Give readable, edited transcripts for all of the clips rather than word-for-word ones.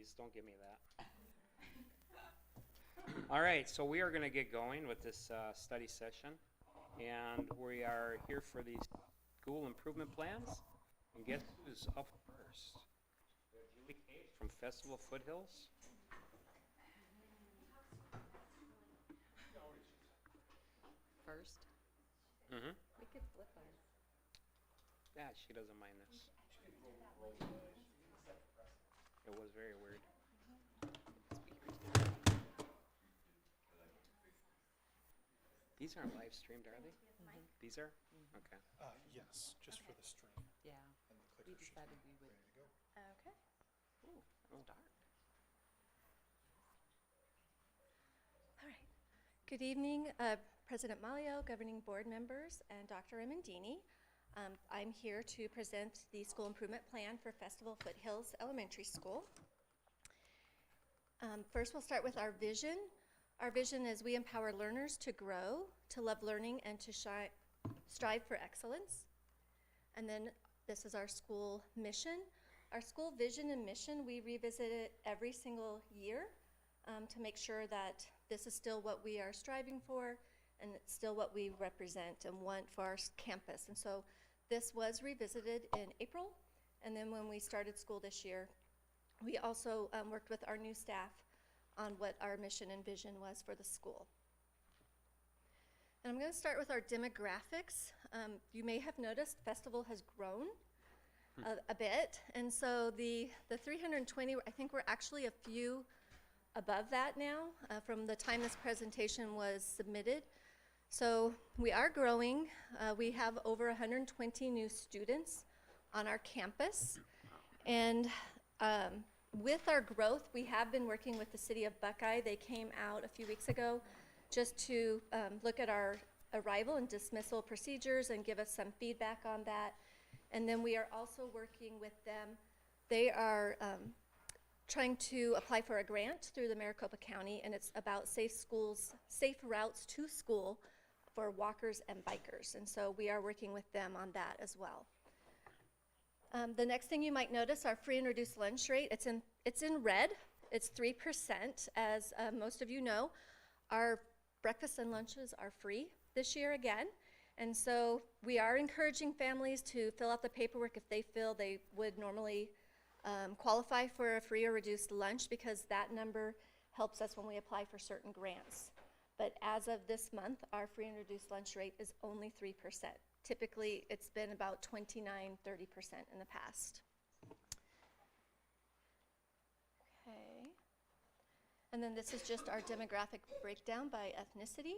please, don't give me that. All right, so we are going to get going with this study session, and we are here for the school improvement plans. And guess who's up first? Julie Cage from Festival Foothills. First? Mm-hmm. We could flip ours. Yeah, she doesn't mind this. It was very weird. These aren't live streamed, are they? Mm-hmm. These are? Okay. Yes, just for the stream. Yeah, And the we clicker should decided be we would. ready to go. Okay. Ooh, it's dark. All right. Good evening, President Malio, governing board members, and Dr. Emendini. I'm here to present the school improvement plan for Festival Foothills Elementary School. First, we'll start with our vision. Our vision is we empower learners to grow, to love learning, and to strive for excellence. And then this is our school mission. Our school vision and mission, we revisit it every single year to make sure that this is still what we are striving for and it's still what we represent and want for our campus. And so this was revisited in April, and then when we started school this year, we also worked with our new staff on what our mission and vision was for the school. And I'm going to start with our demographics. You may have noticed Festival has grown a bit, and so the 320, I think we're actually a few above that now from the time this presentation was submitted. So we are growing. We have over 120 new students on our campus, and with our growth, we have been working with the city of Buckeye. They came out a few weeks ago just to look at our arrival and dismissal procedures and give us some feedback on that. And then we are also working with them. They are trying to apply for a grant through the Maricopa County, and it's about safe routes to school for walkers and bikers. And so we are working with them on that as well. The next thing you might notice, our free and reduced lunch rate, it's in red. It's 3%. As most of you know, our breakfasts and lunches are free this year again. And so we are encouraging families to fill out the paperwork if they feel they would normally qualify for a free or reduced lunch, because that number helps us when we apply for certain grants. But as of this month, our free and reduced lunch rate is only 3%. Typically, it's been about 29-30% in the past. Okay. And then this is just our demographic breakdown by ethnicity.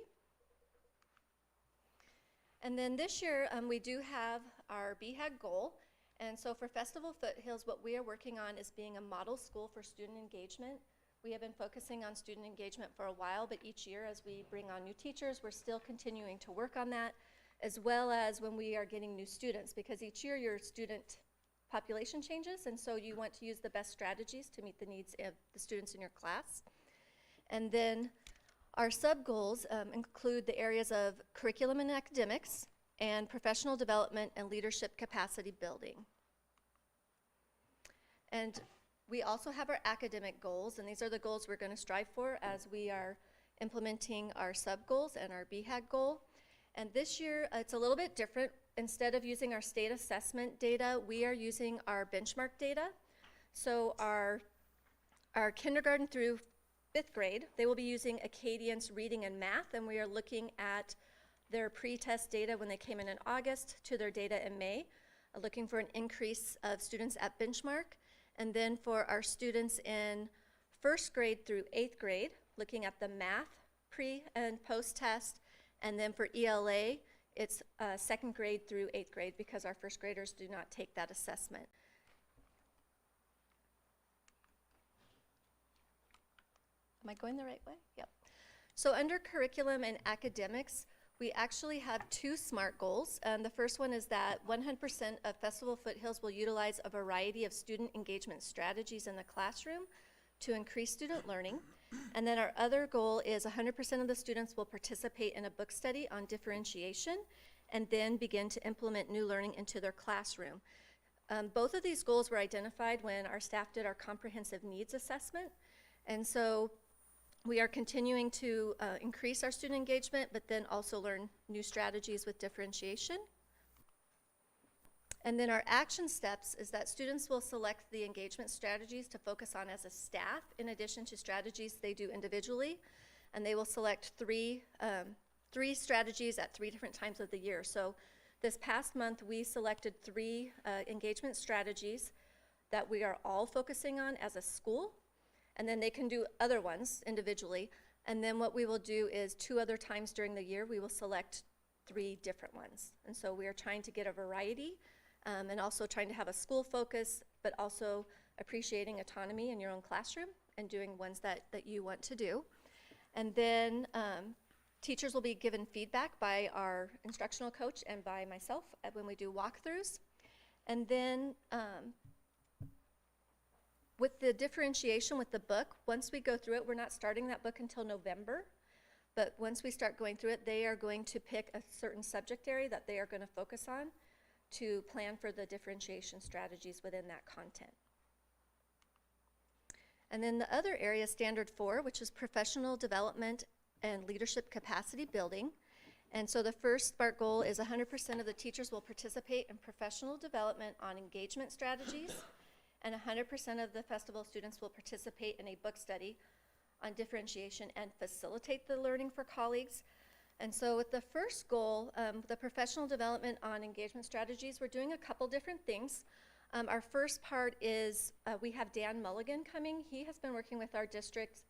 And then this year, we do have our BHAG goal. And so for Festival Foothills, what we are working on is being a model school for student engagement. We have been focusing on student engagement for a while, but each year as we bring on new teachers, we're still continuing to work on that, as well as when we are getting new students, because each year your student population changes, and so you want to use the best strategies to meet the needs of the students in your class. And then our sub-goals include the areas of curriculum and academics, and professional development and leadership capacity building. And we also have our academic goals, and these are the goals we're going to strive for as we are implementing our sub-goals and our BHAG goal. And this year, it's a little bit different. Instead of using our state assessment data, we are using our benchmark data. So our kindergarten through 5th grade, they will be using Acadian's reading and math, and we are looking at their pre-test data when they came in August to their data in May, looking for an increase of students at benchmark. And then for our students in 1st grade through 8th grade, looking at the math pre and post-test. And then for ELA, it's 2nd grade through 8th grade, because our 1st graders do not take that assessment. Am I going the right way? Yep. So under curriculum and academics, we actually have 2 SMART goals. The first one is that 100% of Festival Foothills will utilize a variety of student engagement strategies in the classroom to increase student learning. And then our other goal is 100% of the students will participate in a book study on differentiation and then begin to implement new learning into their classroom. Both of these goals were identified when our staff did our comprehensive needs assessment. And so we are continuing to increase our student engagement, but then also learn new strategies with differentiation. And then our action steps is that students will select the engagement strategies to focus on as a staff, in addition to strategies they do individually. And they will select three strategies at 3 different times of the year. So this past month, we selected 3 engagement strategies that we are all focusing on as a school. And then they can do other ones individually. And then what we will do is 2 other times during the year, we will select 3 different ones. And so we are trying to get a variety and also trying to have a school focus, but also appreciating autonomy in your own classroom and doing ones that you want to do. And then teachers will be given feedback by our instructional coach and by myself when we do walkthroughs. And then with the differentiation with the book, once we go through it, we're not starting that book until November. But once we start going through it, they are going to pick a certain subject area that they are going to focus on to plan for the differentiation strategies within that content. And then the other area, Standard 4, which is professional development and leadership capacity building. And so the first SPARK goal is 100% of the teachers will participate in professional development on engagement strategies, and 100% of the festival students will participate in a book study on differentiation and facilitate the learning for colleagues. And so with the first goal, the professional development on engagement strategies, we're doing a couple different things. Our first part is we have Dan Mulligan coming. He has been working with our district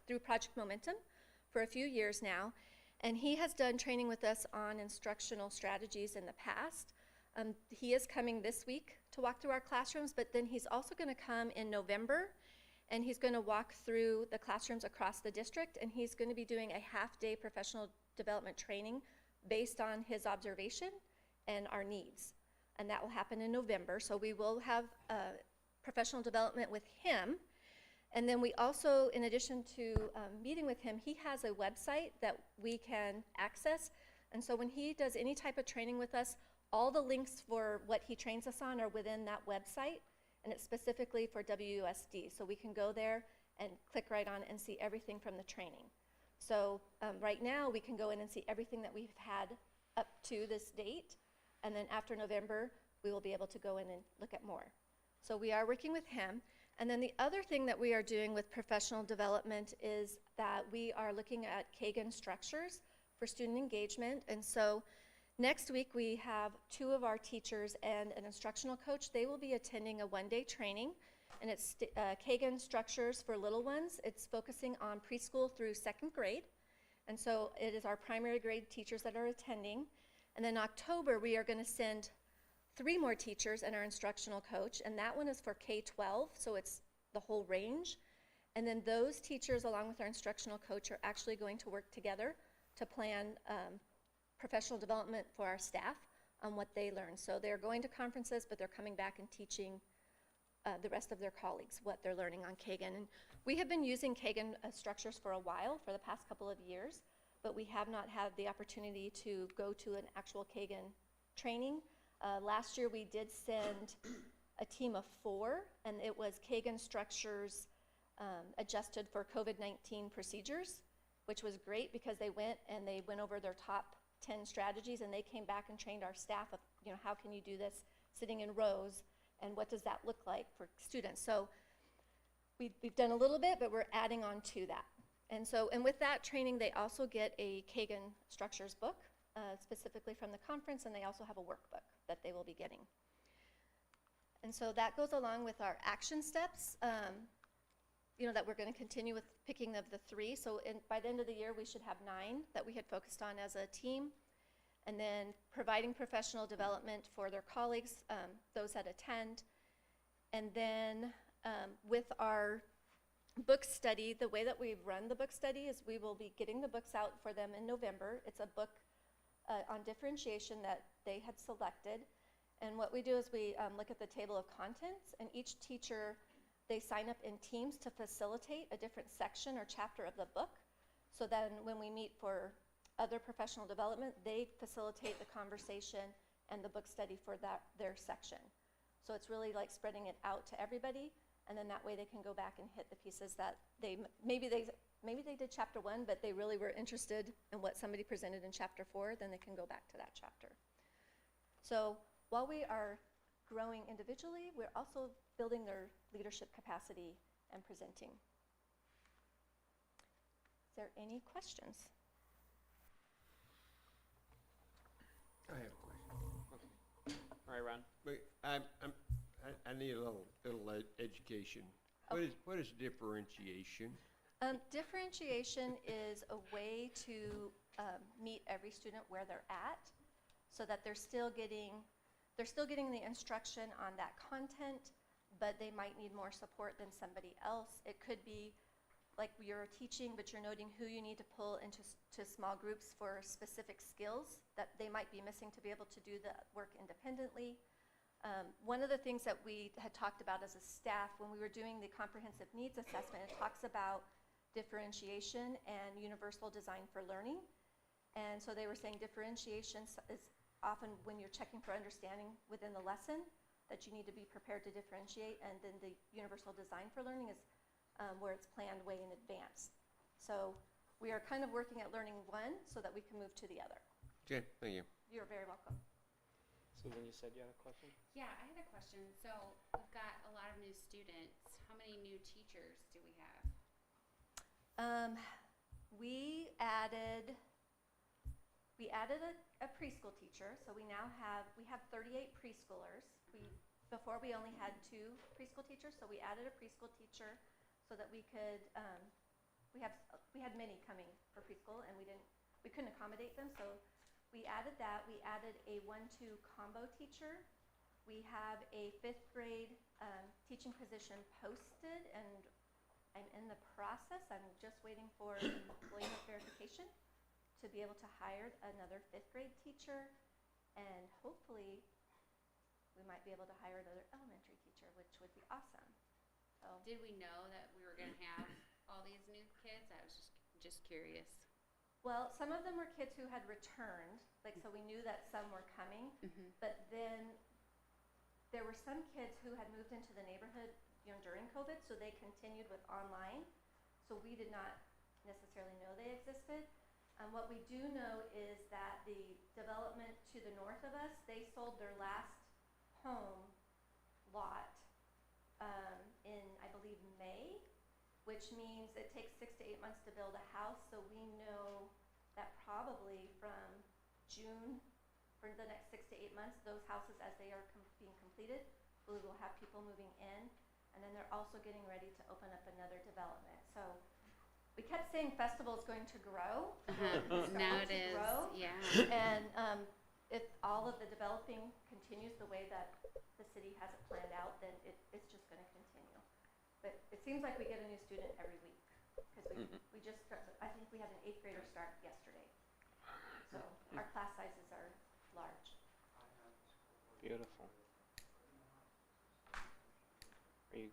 through Project Momentum for a few years now, and he has done training with us on instructional strategies in the past. He is coming this week to walk through our classrooms, but then he's also going to come in November, and he's going to walk through the classrooms across the district, and he's going to be doing a half-day professional development training based on his observation and our needs. And that will happen in November. So we will have professional development with him. And then we also, in addition to meeting with him, he has a website that we can access. And so when he does any type of training with us, all the links for what he trains us on are within that website. And it's specifically for WUSD. So we can go there and click right on and see everything from the training. So right now we can go in and see everything that we've had up to this date. And then after November, we will be able to go in and look at more. So we are working with him. And then the other thing that we are doing with professional development is that we are looking at Kagan structures for student engagement. And so next week we have 2 of our teachers and an instructional coach. They will be attending a 1-day training, and it's Kagan structures for little ones. It's focusing on preschool through 2nd grade. And so it is our primary grade teachers that are attending. And then October, we are going to send 3 more teachers and our instructional coach, and that one is for K-12, so it's the whole range. And then those teachers, along with our instructional coach, are actually going to work together to plan professional development for our staff on what they learn. So they're going to conferences, but they're coming back and teaching the rest of their colleagues what they're learning on Kagan. And we have been using Kagan structures for a while, for the past couple of years, but we have not had the opportunity to go to an actual Kagan training. Last year we did send a team of 4, and it was Kagan structures adjusted for COVID-19 procedures, which was great because they went over their top 10 strategies, and they came back and trained our staff of, how can you do this sitting in rows, and what does that look like for students. So we've done a little bit, but we're adding on to that. And with that training, they also get a Kagan structures book, specifically from the conference, and they also have a workbook that they will be getting. And so that goes along with our action steps, that we're going to continue with picking of the 3. So by the end of the year, we should have 9 that we had focused on as a team. And then providing professional development for their colleagues, those that attend. And then with our book study, the way that we run the book study is we will be getting the books out for them in November. It's a book on differentiation that they had selected. And what we do is we look at the table of contents, and each teacher, they sign up in teams to facilitate a different section or chapter of the book. So then when we meet for other professional development, they facilitate the conversation and the book study for their section. So it's really like spreading it out to everybody, and then that way they can go back and hit the pieces that maybe they did chapter 1, but they really were interested in what somebody presented in chapter 4, then they can go back to that chapter. So while we are growing individually, we're also building their leadership capacity and presenting. Is there any questions? I have a question. All right, Ron? Wait, I need a little education. What is differentiation? Differentiation is a way to meet every student where they're at, so that they're still getting the instruction on that content, but they might need more support than somebody else. It could be like you're teaching, but you're noting who you need to pull into small groups for specific skills that they might be missing to be able to do the work independently. One of the things that we had talked about as a staff when we were doing the comprehensive needs assessment, it talks about differentiation and universal design for learning. And so they were saying differentiation is often when you're checking for understanding within the lesson, that you need to be prepared to differentiate, and then the universal design for learning is where it's planned way in advance. So we are kind of working at learning one so that we can move to the other. Okay, thank you. You're very welcome. Susan, you said you had a question? Yeah, I had a question. So we've got a lot of new students. How many new teachers do we have? We added a preschool teacher, so we have 38 preschoolers. Before we only had 2 preschool teachers, so we added a preschool teacher so that we could, we had many coming for preschool, and we couldn't accommodate them, so we added that. We added a 1-2 combo teacher. We have a 5th grade teaching position posted, and I'm in the process. I'm just waiting for employment verification to be able to hire another 5th grade teacher, and hopefully we might be able to hire another elementary teacher, which would be awesome. So, Did we know that we were going to have all these new kids? I was just curious. well, some of them were kids who had returned, so we knew that some were coming, but then there were some kids who had moved into the neighborhood, during COVID, so they continued with online. So we did not necessarily know they existed. What we do know is that the development to the north of us, they sold their last home lot in, I believe, May, which means it takes 6 to 8 months to build a house. So we know that probably from June, for the next 6 to 8 months, those houses, as they are being completed, we will have people moving in. And then they're also getting ready to open up another development. So we kept saying festival is going to grow. Now it is. Grow. Yeah. And if all of the developing continues the way that the city has it planned out, then it's just going to continue. But it seems like we get a new student every week, because we just I think we had an 8th grader start yesterday. So our class sizes are large. Beautiful. Are you,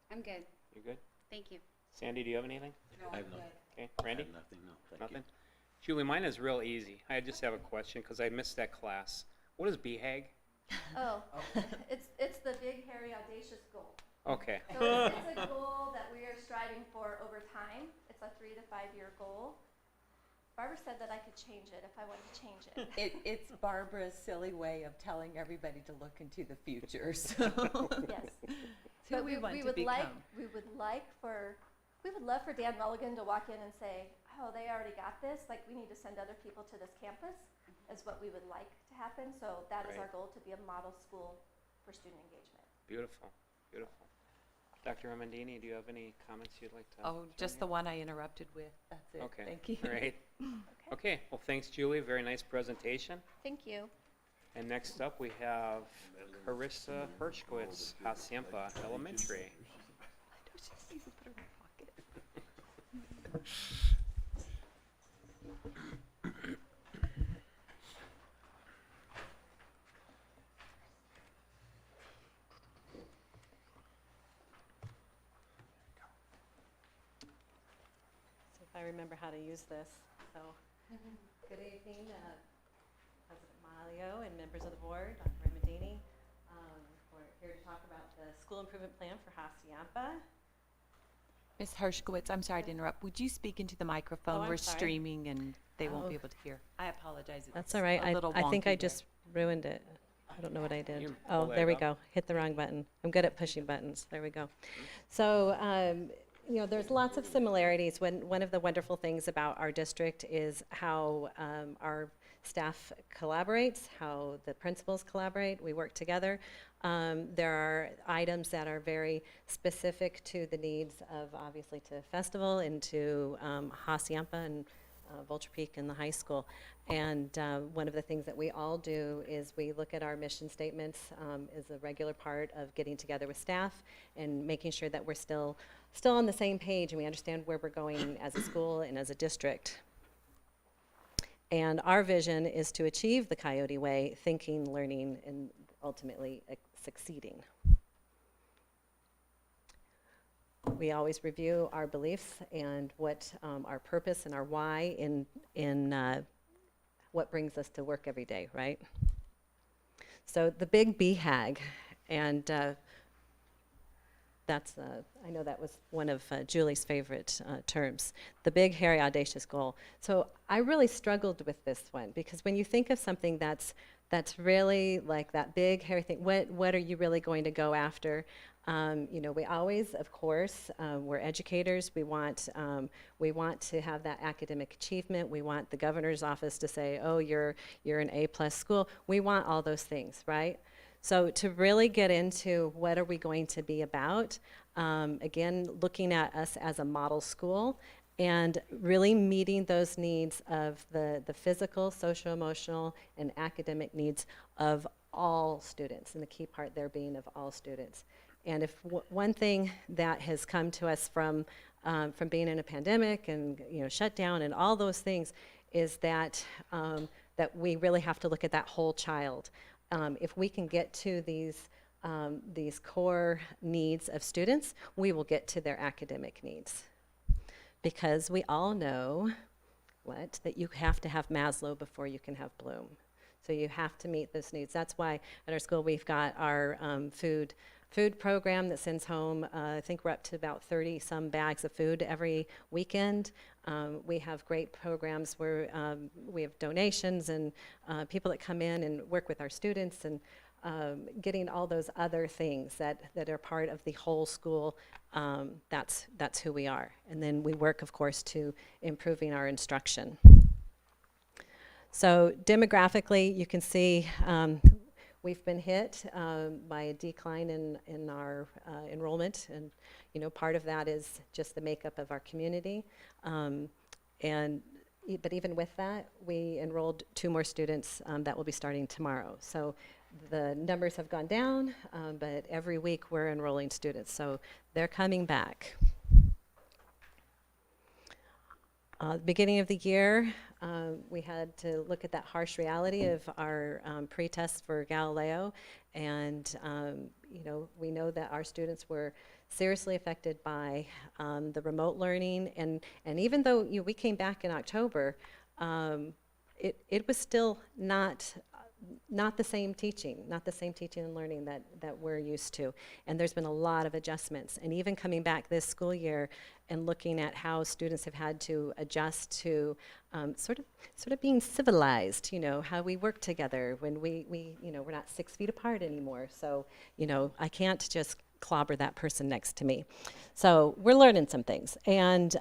I'm good. you good? Thank you. Sandy, do you have anything? I have nothing. Okay, Randy? I have nothing, no, thank Nothing? you. Julie, mine is real easy. I just have a question because I missed that class. What is BHAG? Oh, it's the big, hairy, audacious goal. Okay. So it's a goal that we are striving for over time. It's a 3 to 5 year goal. Barbara said that I could change it if I wanted to change it. It's Barbara's silly way of telling everybody to look into the future. So Yes. it's who But we want we to would become. we would love for Dan Mulligan to walk in and say, oh, they already got this. Like, we need to send other people to this campus, is what we would like to happen. So that is our Right. goal, to be a model school for student engagement. Beautiful, beautiful. Dr. Amandini, do you have any comments you'd like to? Oh, just the one I interrupted with. That's it. Okay. Thank you. Great. Okay. Okay, well, thanks, Julie. Very nice presentation. Thank you. And next up, we have Carissa Hirschkowitz, Haciampa Elementary. So if I remember how to use this. So, good evening, President Malio and members of the board, Dr. Ramadini. here to talk about the school improvement plan for Haciampa. Ms. Hershkowitz, I'm sorry to interrupt. Would you speak into the microphone? I'm We're sorry. streaming and they won't Oh. be able to hear. I apologize. That's It's all right. a little I think wonky I there. just ruined it. I don't know what I did. You Oh, pull that there we up. go. Hit the wrong button. I'm good at pushing buttons. There we go. So, you know, there's lots of similarities. One of the wonderful things about our district is how our staff collaborates, how the principals collaborate. We work together. There are items that are very specific to the needs of, obviously, to Festival and to Haciampa and Vulture Peak and the high school. And one of the things that we all do is we look at our mission statements as a regular part of getting together with staff and making sure that we're still on the same page and we understand where we're going as a school and as a district. And our vision is to achieve the Coyote Way, thinking, learning, and ultimately succeeding. We always review our beliefs and what our purpose and our why in what brings us to work every day, right? So the big BHAG, and that's, I know that was one of Julie's favorite terms, the big, hairy, audacious goal. So I really struggled with this one because when you think of something that's really like that big, hairy thing, what are you really going to go after? You know, we always, of course, we're educators. We want to have that academic achievement. We want the governor's office to say, oh, you're an A+ school. We want all those things, right? So to really get into what are we going to be about, again, looking at us as a model school and really meeting those needs of the physical, social-emotional, and academic needs of all students, and the key part there being of all students. And if one thing that has come to us from being in a pandemic and shut down and all those things is that that we really have to look at that whole child. If we can get to these core needs of students, we will get to their academic needs. Because we all know that you have to have Maslow before you can have Bloom. So you have to meet those needs. That's why at our school we've got our food program that sends home, I think we're up to about 30 some bags of food every weekend. We have great programs where we have donations and people that come in and work with our students and getting all those other things that are part of the whole school. That's who we are. And then we work, of course, to improving our instruction. So demographically, you can see we've been hit by a decline in our enrollment, and part of that is just the makeup of our community. But even with that, we enrolled 2 more students that will be starting tomorrow. So the numbers have gone down, but every week we're enrolling students, so they're coming back. Beginning of the year, we had to look at that harsh reality of our pre-test for Galileo, and we know that our students were seriously affected by the remote learning, and even though we came back in October, it was still not the same teaching, and learning that we're used to. And there's been a lot of adjustments. And even coming back this school year and looking at how students have had to adjust to sort of being civilized, how we work together when we're not 6 feet apart anymore. So, I can't just clobber that person next to me. So we're learning some things. And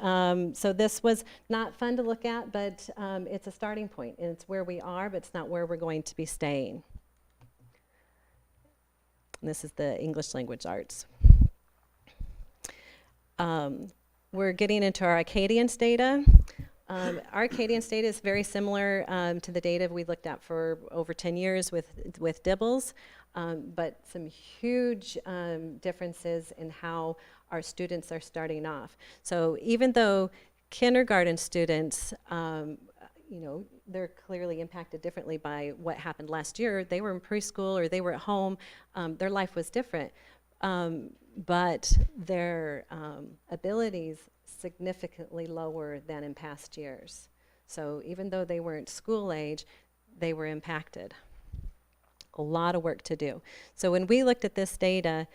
so this was not fun to look at, but it's a starting point. And it's where we are, but it's not where we're going to be staying. And this is the English language arts. We're getting into our Acadians data. Our Acadians data is very similar to the data we looked at for over 10 years with Dibbles. But some huge differences in how our students are starting off. So even though kindergarten students, they're clearly impacted differently by what happened last year. They were in preschool or they were at home. Their life was different. But their abilities significantly lower than in past years. So even though they weren't school age, they were impacted. a lot of work to do. So when we looked at this data,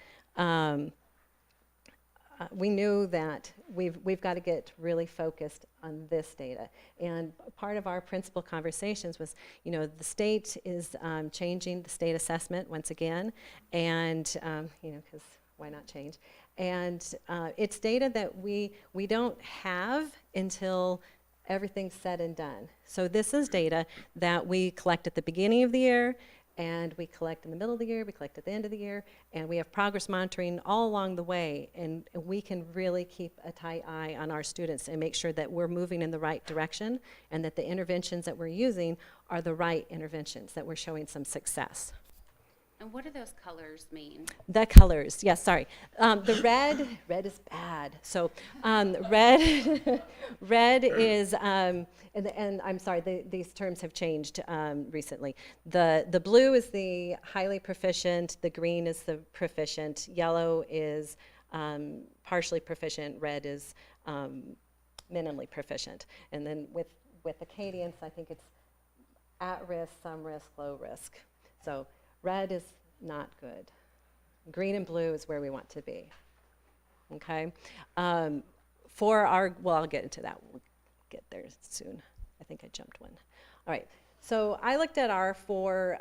we knew that we've got to get really focused on this data. And part of our principal conversations was, you know, the state is changing the state assessment once again, and, you know, because why not change? And it's data that we don't have until everything's said and done. So this is data that we collect at the beginning of the year, and we collect in the middle of the year, we collect at the end of the year, and we have progress monitoring all along the way, and we can really keep a tight eye on our students and make sure that we're moving in the right direction and that the interventions that we're using are the right interventions, that we're showing some success. And what do those colors mean? The colors, yes, sorry. The red is bad. So red, red is, and I'm sorry, these terms have changed recently. The blue is the highly proficient, the green is the proficient, yellow is partially proficient, red is minimally proficient. And then with Acadians, I think it's at risk, some risk, low risk. So red is not good. Green and blue is where we want to be. Okay? For our, well, I'll get into that. We'll get there soon. I think I jumped one. All right. So I looked at our four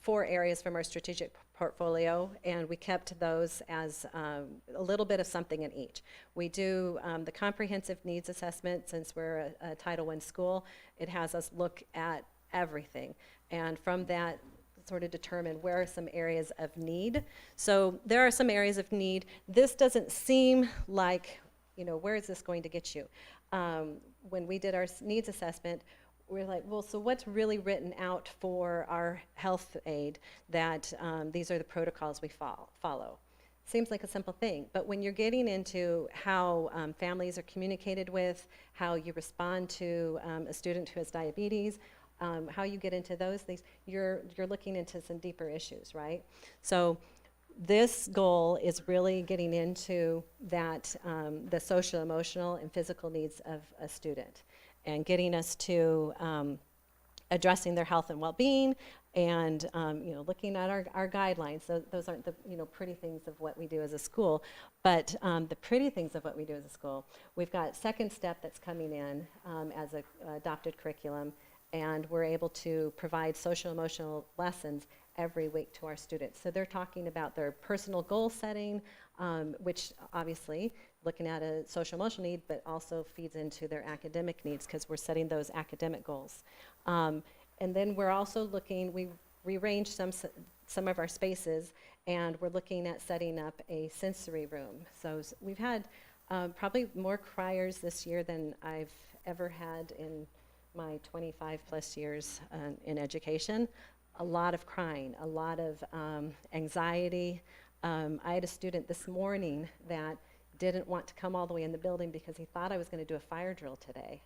areas from our strategic portfolio, and we kept those as a little bit of something in each. We do the comprehensive needs assessment. Since we're a Title I school, it has us look at everything. And from that, sort of determine where are some areas of need. So there are some areas of need. This doesn't seem like, you know, where is this going to get you? When we did our needs assessment, we're like, well, so what's really written out for our health aid that these are the protocols we follow? Seems like a simple thing, but when you're getting into how families are communicated with, how you respond to a student who has diabetes, how you get into those things, you're looking into some deeper issues, right? So this goal is really getting into that, the social, emotional, and physical needs of a student, and getting us to addressing their health and well-being, and you know, looking at our guidelines. So those aren't the, you know, pretty things of what we do as a school, but the pretty things of what we do as a school. We've got second step that's coming in as a adopted curriculum, and we're able to provide social emotional lessons every week to our students. So they're talking about their personal goal setting, which obviously looking at a social emotional need, but also feeds into their academic needs because we're setting those academic goals. And then we're also looking, we rearranged some of our spaces, and we're looking at setting up a sensory room. So we've had probably more criers this year than I've ever had in my 25 plus years in education. A lot of crying, a lot of anxiety. I had a student this morning that didn't want to come all the way in the building because he thought I was going to do a fire drill today.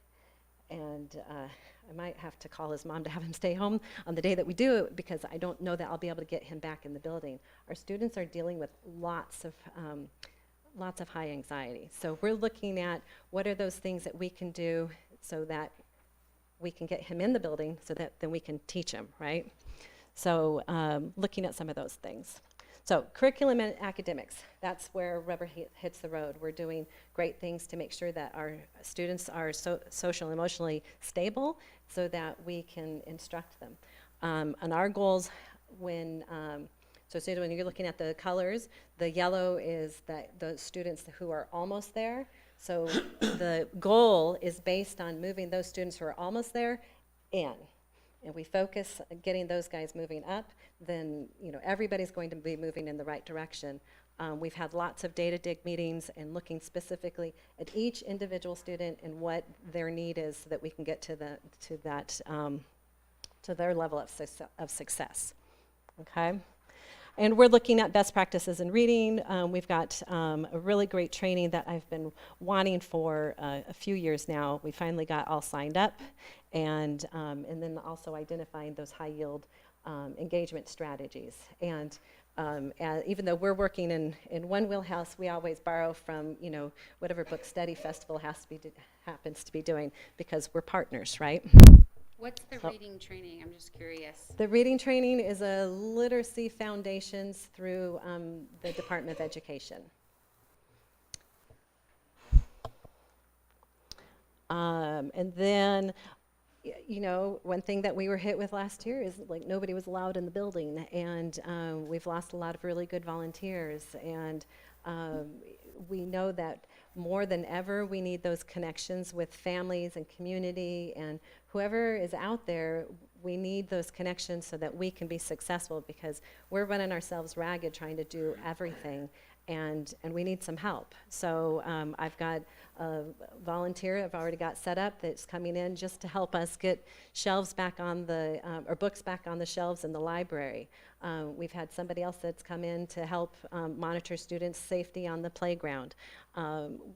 And I might have to call his mom to have him stay home on the day that we do it, because I don't know that I'll be able to get him back in the building. Our students are dealing with lots of high anxiety. So we're looking at what are those things that we can do so that we can get him in the building so that then we can teach him, right? So looking at some of those things. So curriculum and academics, that's where rubber hits the road. We're doing great things to make sure that our students are social and emotionally stable so that we can instruct them. And our goals when you're looking at the colors, the yellow is the students who are almost there. So the goal is based on moving those students who are almost there in. And we focus on getting those guys moving up, then everybody's going to be moving in the right direction. We've had lots of data dig meetings and looking specifically at each individual student and what their need is so that we can get to their level of success. Okay? And we're looking at best practices in reading. We've got a really great training that I've been wanting for a few years now. We finally got all signed up, and then also identifying those high yield engagement strategies. And even though we're working in one wheelhouse, we always borrow from whatever book study festival happens to be doing, because we're partners, right? What's the So- reading training? I'm just curious. The reading training is a literacy foundations through the Department of Education. And then, you know, one thing that we were hit with last year is like nobody was allowed in the building, and we've lost a lot of really good volunteers, and we know that more than ever we need those connections with families and community, and whoever is out there, we need those connections so that we can be successful, because we're running ourselves ragged trying to do everything, and we need some help. So I've got a volunteer I've already got set up that's coming in just to help us get shelves back on the, or books back on the shelves in the library. We've had somebody else that's come in to help monitor students' safety on the playground.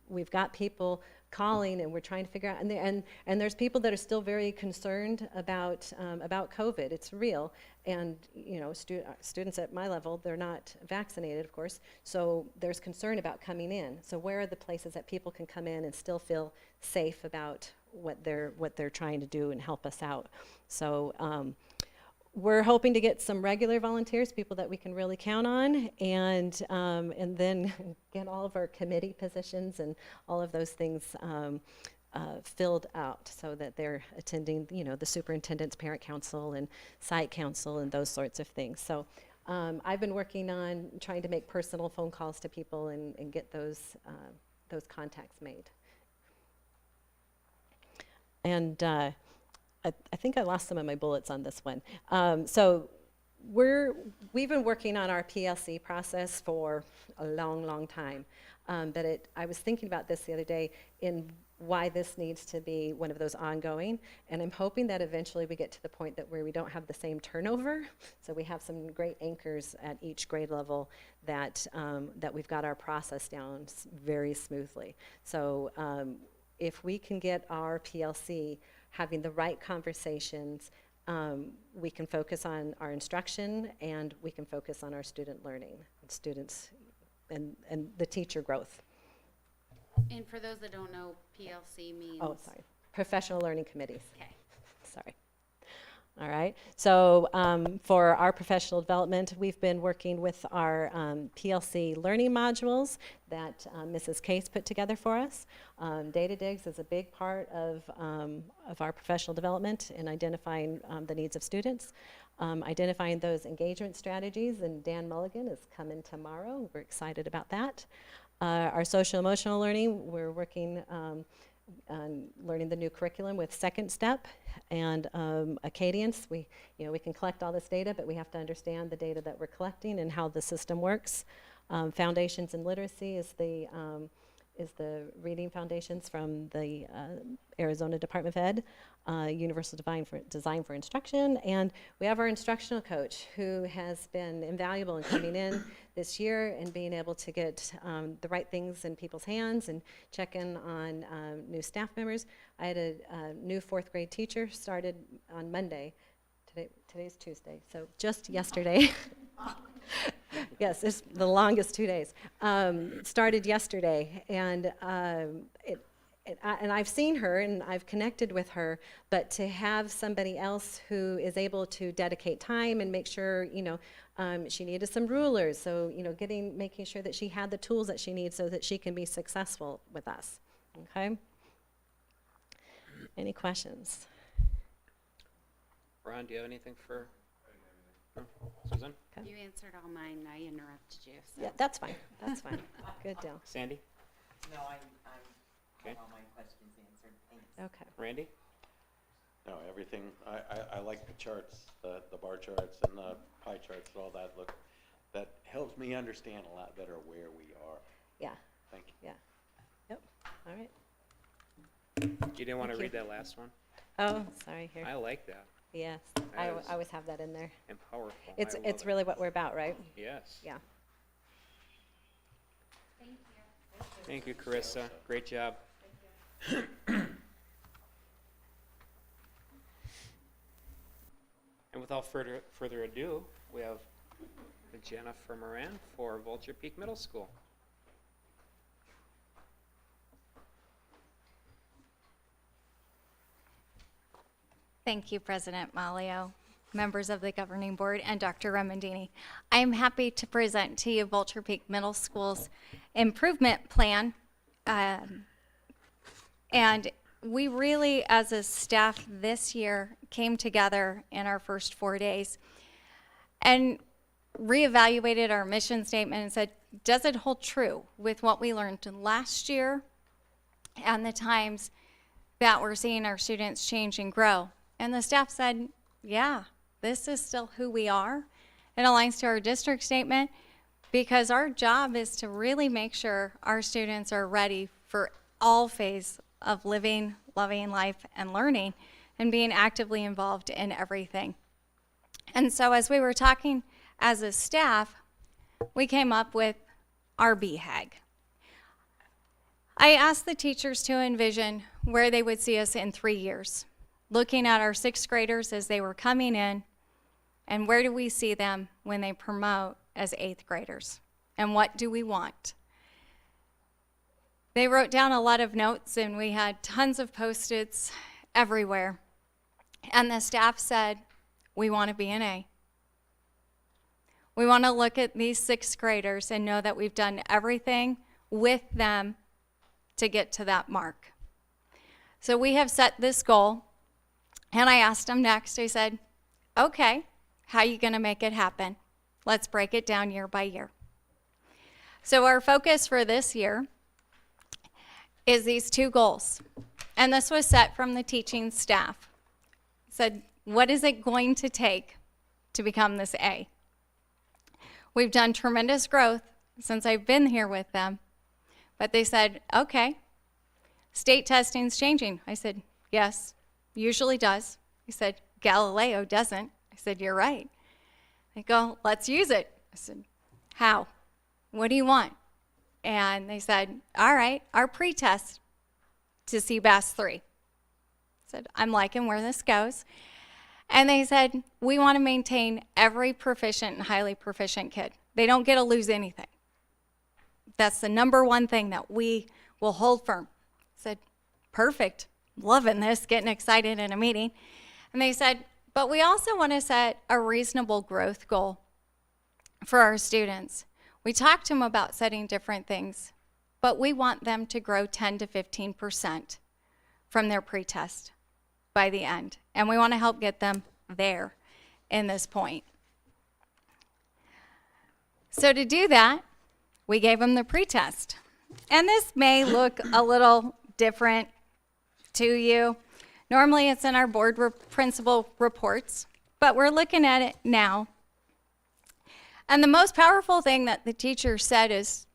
We've got people calling, and we're trying to figure out, and there's people that are still very concerned about COVID. It's real, and you know, students at my level, they're not vaccinated, of course, so there's concern about coming in. So where are the places that people can come in and still feel safe about what they're trying to do and help us out? So we're hoping to get some regular volunteers, people that we can really count on, and then get all of our committee positions and all of those things filled out so that they're attending, you know, the superintendent's parent council and site council and those sorts of things. So I've been working on trying to make personal phone calls to people and get those contacts made. And I think I lost some of my bullets on this one. So we've been working on our PLC process for a long, long time. But I was thinking about this the other day in why this needs to be one of those ongoing. And I'm hoping that eventually we get to the point that where we don't have the same turnover. So we have some great anchors at each grade level that we've got our process down very smoothly. So if we can get our PLC having the right conversations, we can focus on our instruction, and we can focus on our student learning, and students, and the teacher growth. And for those that don't know, PLC means? Oh, sorry. Professional learning committees. Okay. Sorry. All right. So for our professional development, we've been working with our PLC learning modules that Mrs. Case put together for us. Data digs is a big part of our professional development in identifying the needs of students, identifying those engagement strategies, and Dan Mulligan is coming tomorrow. We're excited about that. Our social emotional learning, we're working on learning the new curriculum with Second Step and Acadience. We can collect all this data, but we have to understand the data that we're collecting and how the system works. Foundations in Literacy is the reading foundations from the Arizona Department of Ed, Universal Design for Instruction, and we have our instructional coach who has been invaluable in coming in this year and being able to get the right things in people's hands and check in on new staff members. I had a new 4th grade teacher started on Monday. Today's Tuesday, so just yesterday. Yes, it's the longest 2 days. Started yesterday, and and I've seen her and I've connected with her, but to have somebody else who is able to dedicate time and make sure, she needed some rulers, so making sure that she had the tools that she needs so that she can be successful with us. Okay. Any questions? Ron, do you have anything for no? Susan? You answered all mine. I interrupted you. So. Yeah, that's fine. That's fine. Good deal. Sandy? No, I'm Okay. all my questions answered. Thanks. Okay. Randy? No, everything, I like the charts, the bar charts and the pie charts and all that that helps me understand a lot better where we are. Yeah. Thank you. Yeah. Yep. All right. You didn't want to Thank read you. that last one? Oh, sorry. Here. I like that. Yes. That I is- always have that in there. And powerful. It's I love it's it. really what we're about, right? Yes. Yeah. Thank you. Thank you, Carissa. Great job. And without further ado, we have Jennifer Moran for Vulture Peak Middle School. Thank you, President Malio, members of the governing board, and Dr. Remendini. I am happy to present to you Vulture Peak Middle School's improvement plan. And we really, as a staff this year, came together in our first 4 days and reevaluated our mission statement and said, does it hold true with what we learned last year and the times that we're seeing our students change and grow? And the staff said, yeah, this is still who we are. It aligns to our district statement because our job is to really make sure our students are ready for all phases of living, loving life, and learning, and being actively involved in everything. And so as we were talking as a staff, we came up with our BHAG. I asked the teachers to envision where they would see us in 3 years, looking at our 6th graders as they were coming in, and where do we see them when they promote as 8th graders, and what do we want? They wrote down a lot of notes, and we had tons of Post-its everywhere. And the staff said, we want to be an A. We want to look at these 6th graders and know that we've done everything with them to get to that mark. So we have set this goal, and I asked them next, I said, okay, how are you going to make it happen? Let's break it down year by year. So our focus for this year is these 2 goals. And this was set from the teaching staff. Said, what is it going to take to become this A? We've done tremendous growth since I've been here with them. But they said, okay, state testing's changing. I said, yes, usually does. He said, Galileo doesn't. I said, you're right. They go, let's use it. I said, how? What do you want? And they said, all right, our pretest to CBAS 3. I said, I'm liking where this goes. And they said, we want to maintain every proficient and highly proficient kid. They don't get to lose anything. That's the number one thing that we will hold firm. I said, perfect, loving this, getting excited in a meeting. And they said, but we also want to set a reasonable growth goal for our students. We talked to them about setting different things, but we want them to grow 10 to 15% from their pretest by the end. And we want to help get them there in this point. So to do that, we gave them the pretest. And this may look a little different to you. Normally it's in our board principal reports, but we're looking at it now. And the most powerful thing that the teacher said is,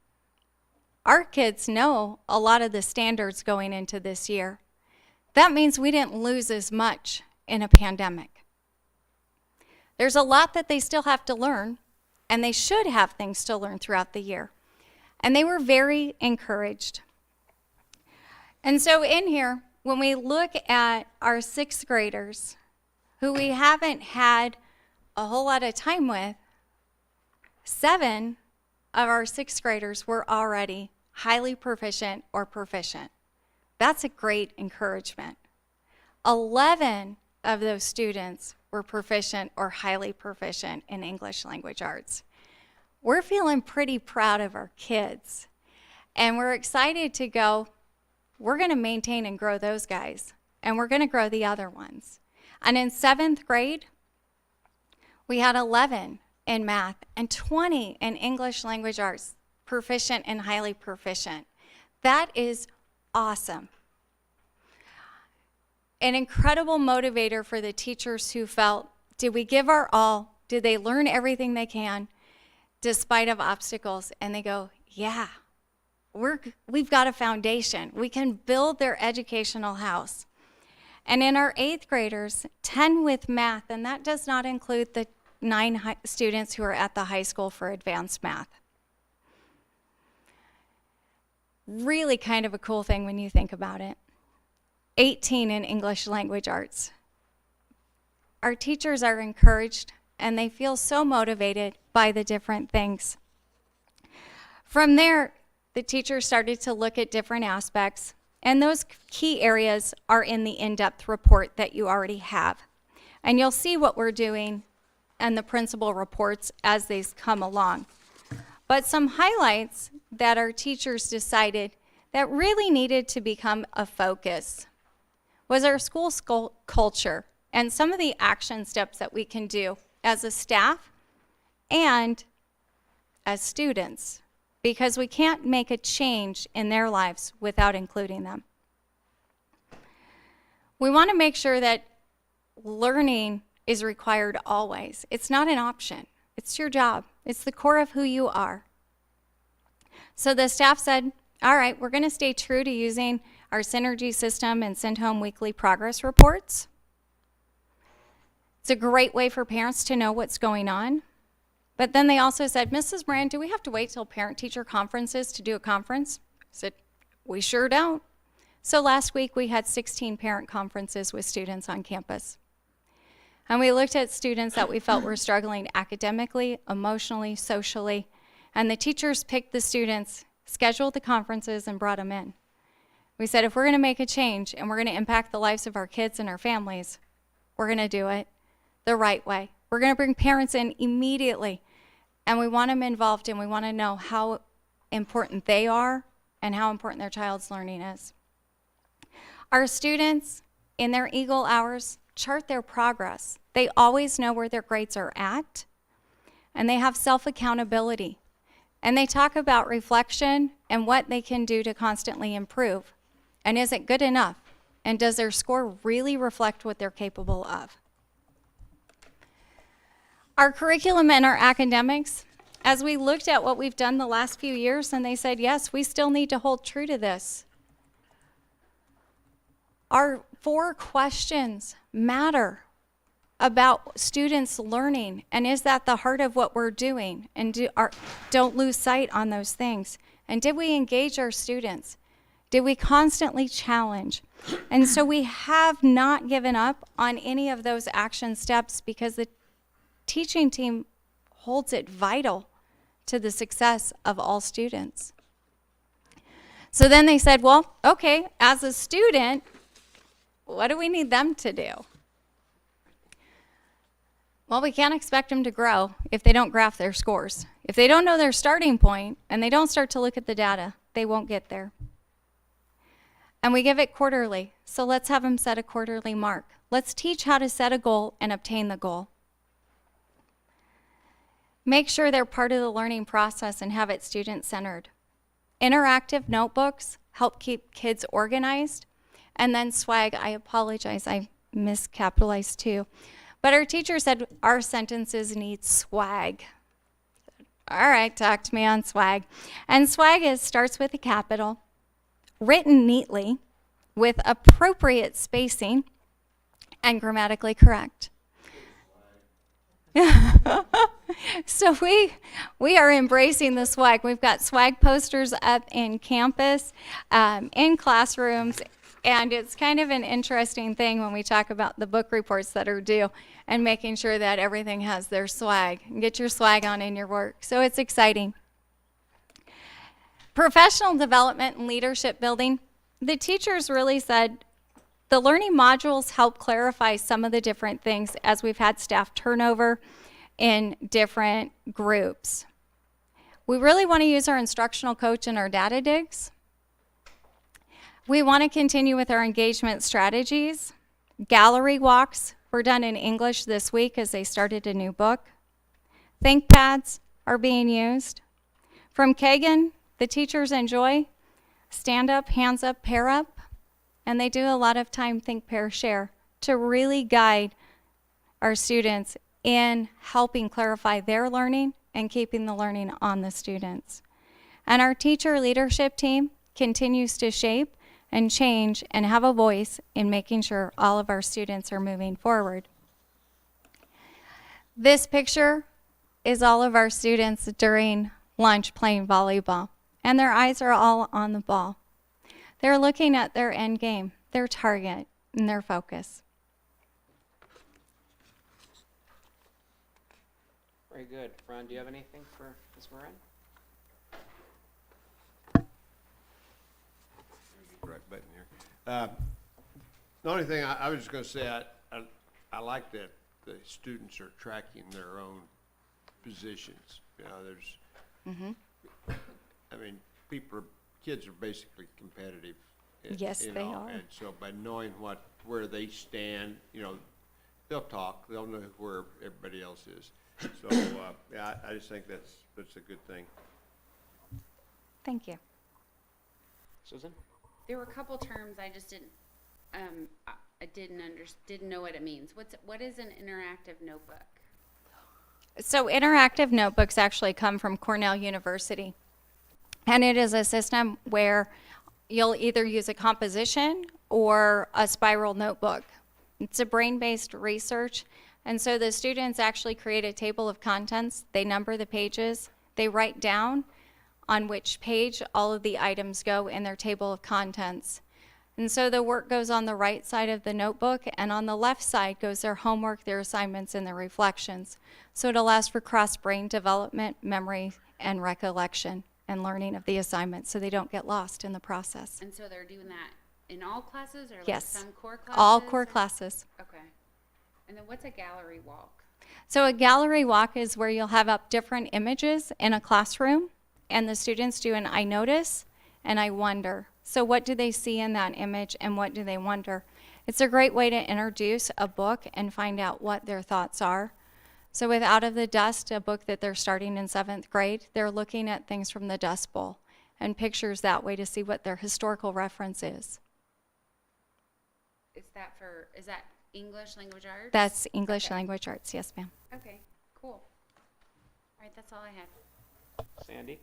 our kids know a lot of the standards going into this year. That means we didn't lose as much in a pandemic. There's a lot that they still have to learn, and they should have things to learn throughout the year. And they were very encouraged. And so in here, when we look at our 6th graders, who we haven't had a whole lot of time with, 7 of our 6th graders were already highly proficient or proficient. That's a great encouragement. 11 of those students were proficient or highly proficient in English language arts. We're feeling pretty proud of our kids, and we're excited to go, we're going to maintain and grow those guys, and we're going to grow the other ones. And in 7th grade, we had 11 in math and 20 in English language arts, proficient and highly proficient. That is awesome. An incredible motivator for the teachers who felt, did we give our all? Did they learn everything they can despite of obstacles? And they go, yeah, we've got a foundation. We can build their educational house. And in our 8th graders, 10 with math, and that does not include the 9 students who are at the high school for advanced math. Really kind of a cool thing when you think about it. 18 in English language arts. Our teachers are encouraged, and they feel so motivated by the different things. From there, the teachers started to look at different aspects And those key areas are in the in-depth report that you already have. And you'll see what we're doing and the principal reports as they come along. But some highlights that our teachers decided that really needed to become a focus was our school culture and some of the action steps that we can do as a staff and as students, because we can't make a change in their lives without including them. We want to make sure that learning is required always. It's not an option. It's your job. It's the core of who you are. So the staff said, all right, we're going to stay true to using our synergy system and send home weekly progress reports. It's a great way for parents to know what's going on. But then they also said, Mrs. Moran, do we have to wait till parent-teacher conferences to do a conference? I said, we sure don't. So last week we had 16 parent conferences with students on campus. And we looked at students that we felt were struggling academically, emotionally, socially, and the teachers picked the students, scheduled the conferences, and brought them in. We said, if we're going to make a change and we're going to impact the lives of our kids and our families, we're going to do it the right way. We're going to bring parents in immediately, and we want them involved, and we want to know how important they are and how important their child's learning is. Our students, in their Eagle hours, chart their progress. They always know where their grades are at, and they have self-accountability. And they talk about reflection and what they can do to constantly improve. And is it good enough? And does their score really reflect what they're capable of? Our curriculum and our academics, as we looked at what we've done the last few years, and they said, yes, we still need to hold true to this. Our 4 questions matter about students learning, and is that the heart of what we're doing? And don't lose sight on those things. And did we engage our students? Did we constantly challenge? And so we have not given up on any of those action steps because the teaching team holds it vital to the success of all students. So then they said, well, okay, as a student, what do we need them to do? Well, we can't expect them to grow if they don't graph their scores. If they don't know their starting point and they don't start to look at the data, they won't get there. And we give it quarterly, so let's have them set a quarterly mark. Let's teach how to set a goal and obtain the goal. Make sure they're part of the learning process and have it student-centered. Interactive notebooks help keep kids organized. And then swag, I apologize, I miscapitalized too. But our teacher said our sentences need swag. All right, talk to me on swag. And swag starts with a capital, written neatly, with appropriate spacing, and grammatically correct. So we are embracing the swag. We've got swag posters up in campus, in classrooms, and it's kind of an interesting thing when we talk about the book reports that are due and making sure that everything has their swag. Get your swag on in your work. So it's exciting. Professional development and leadership building. The teachers really said the learning modules help clarify some of the different things as we've had staff turnover in different groups. We really want to use our instructional coach and our data digs. We want to continue with our engagement strategies. Gallery walks were done in English this week as they started a new book. ThinkPads are being used. From Kagan, the teachers enjoy stand up, hands up, pair up, and they do a lot of time think, pair, share to really guide our students in helping clarify their learning and keeping the learning on the students. And our teacher leadership team continues to shape and change and have a voice in making sure all of our students are moving forward. This picture is all of our students during lunch playing volleyball, and their eyes are all on the ball. They're looking at their end game, their target, and their focus. Very good. Ron, do you have anything for Ms. Moran? the right button here. The only thing I was just gonna say, I like that the students are tracking their own positions. You know, there's, I mean, kids are basically competitive. Yes, you they know, are. And so by knowing where they stand, you know, they'll talk, they'll know where everybody else is. So, yeah, I just think that's a good thing. Thank you. Susan? There were a couple terms I just didn't, I didn't know what it means. What is an interactive notebook? So interactive notebooks actually come from Cornell University. And it is a system where you'll either use a composition or a spiral notebook. It's a brain-based research. And so the students actually create a table of contents. They number the pages. They write down on which page all of the items go in their table of contents. And so the work goes on the right side of the notebook, and on the left side goes their homework, their assignments, and their reflections. So it allows for cross-brain development, memory, and recollection, and learning of the assignments so they don't get lost in the process. And so they're doing that in all classes or like Yes. some core classes? All core or- classes. Okay. And then what's a gallery walk? So a gallery walk is where you'll have up different images in a classroom, and the students do an I notice and I wonder. So what do they see in that image and what do they wonder? It's a great way to introduce a book and find out what their thoughts are. So with Out of the Dust, a book that they're starting in 7th grade, they're looking at things from the Dust Bowl and pictures that way to see what their historical reference is. Is that English language arts? That's English Okay. language arts, yes ma'am. Okay, cool. All right, that's all I had. Sandy?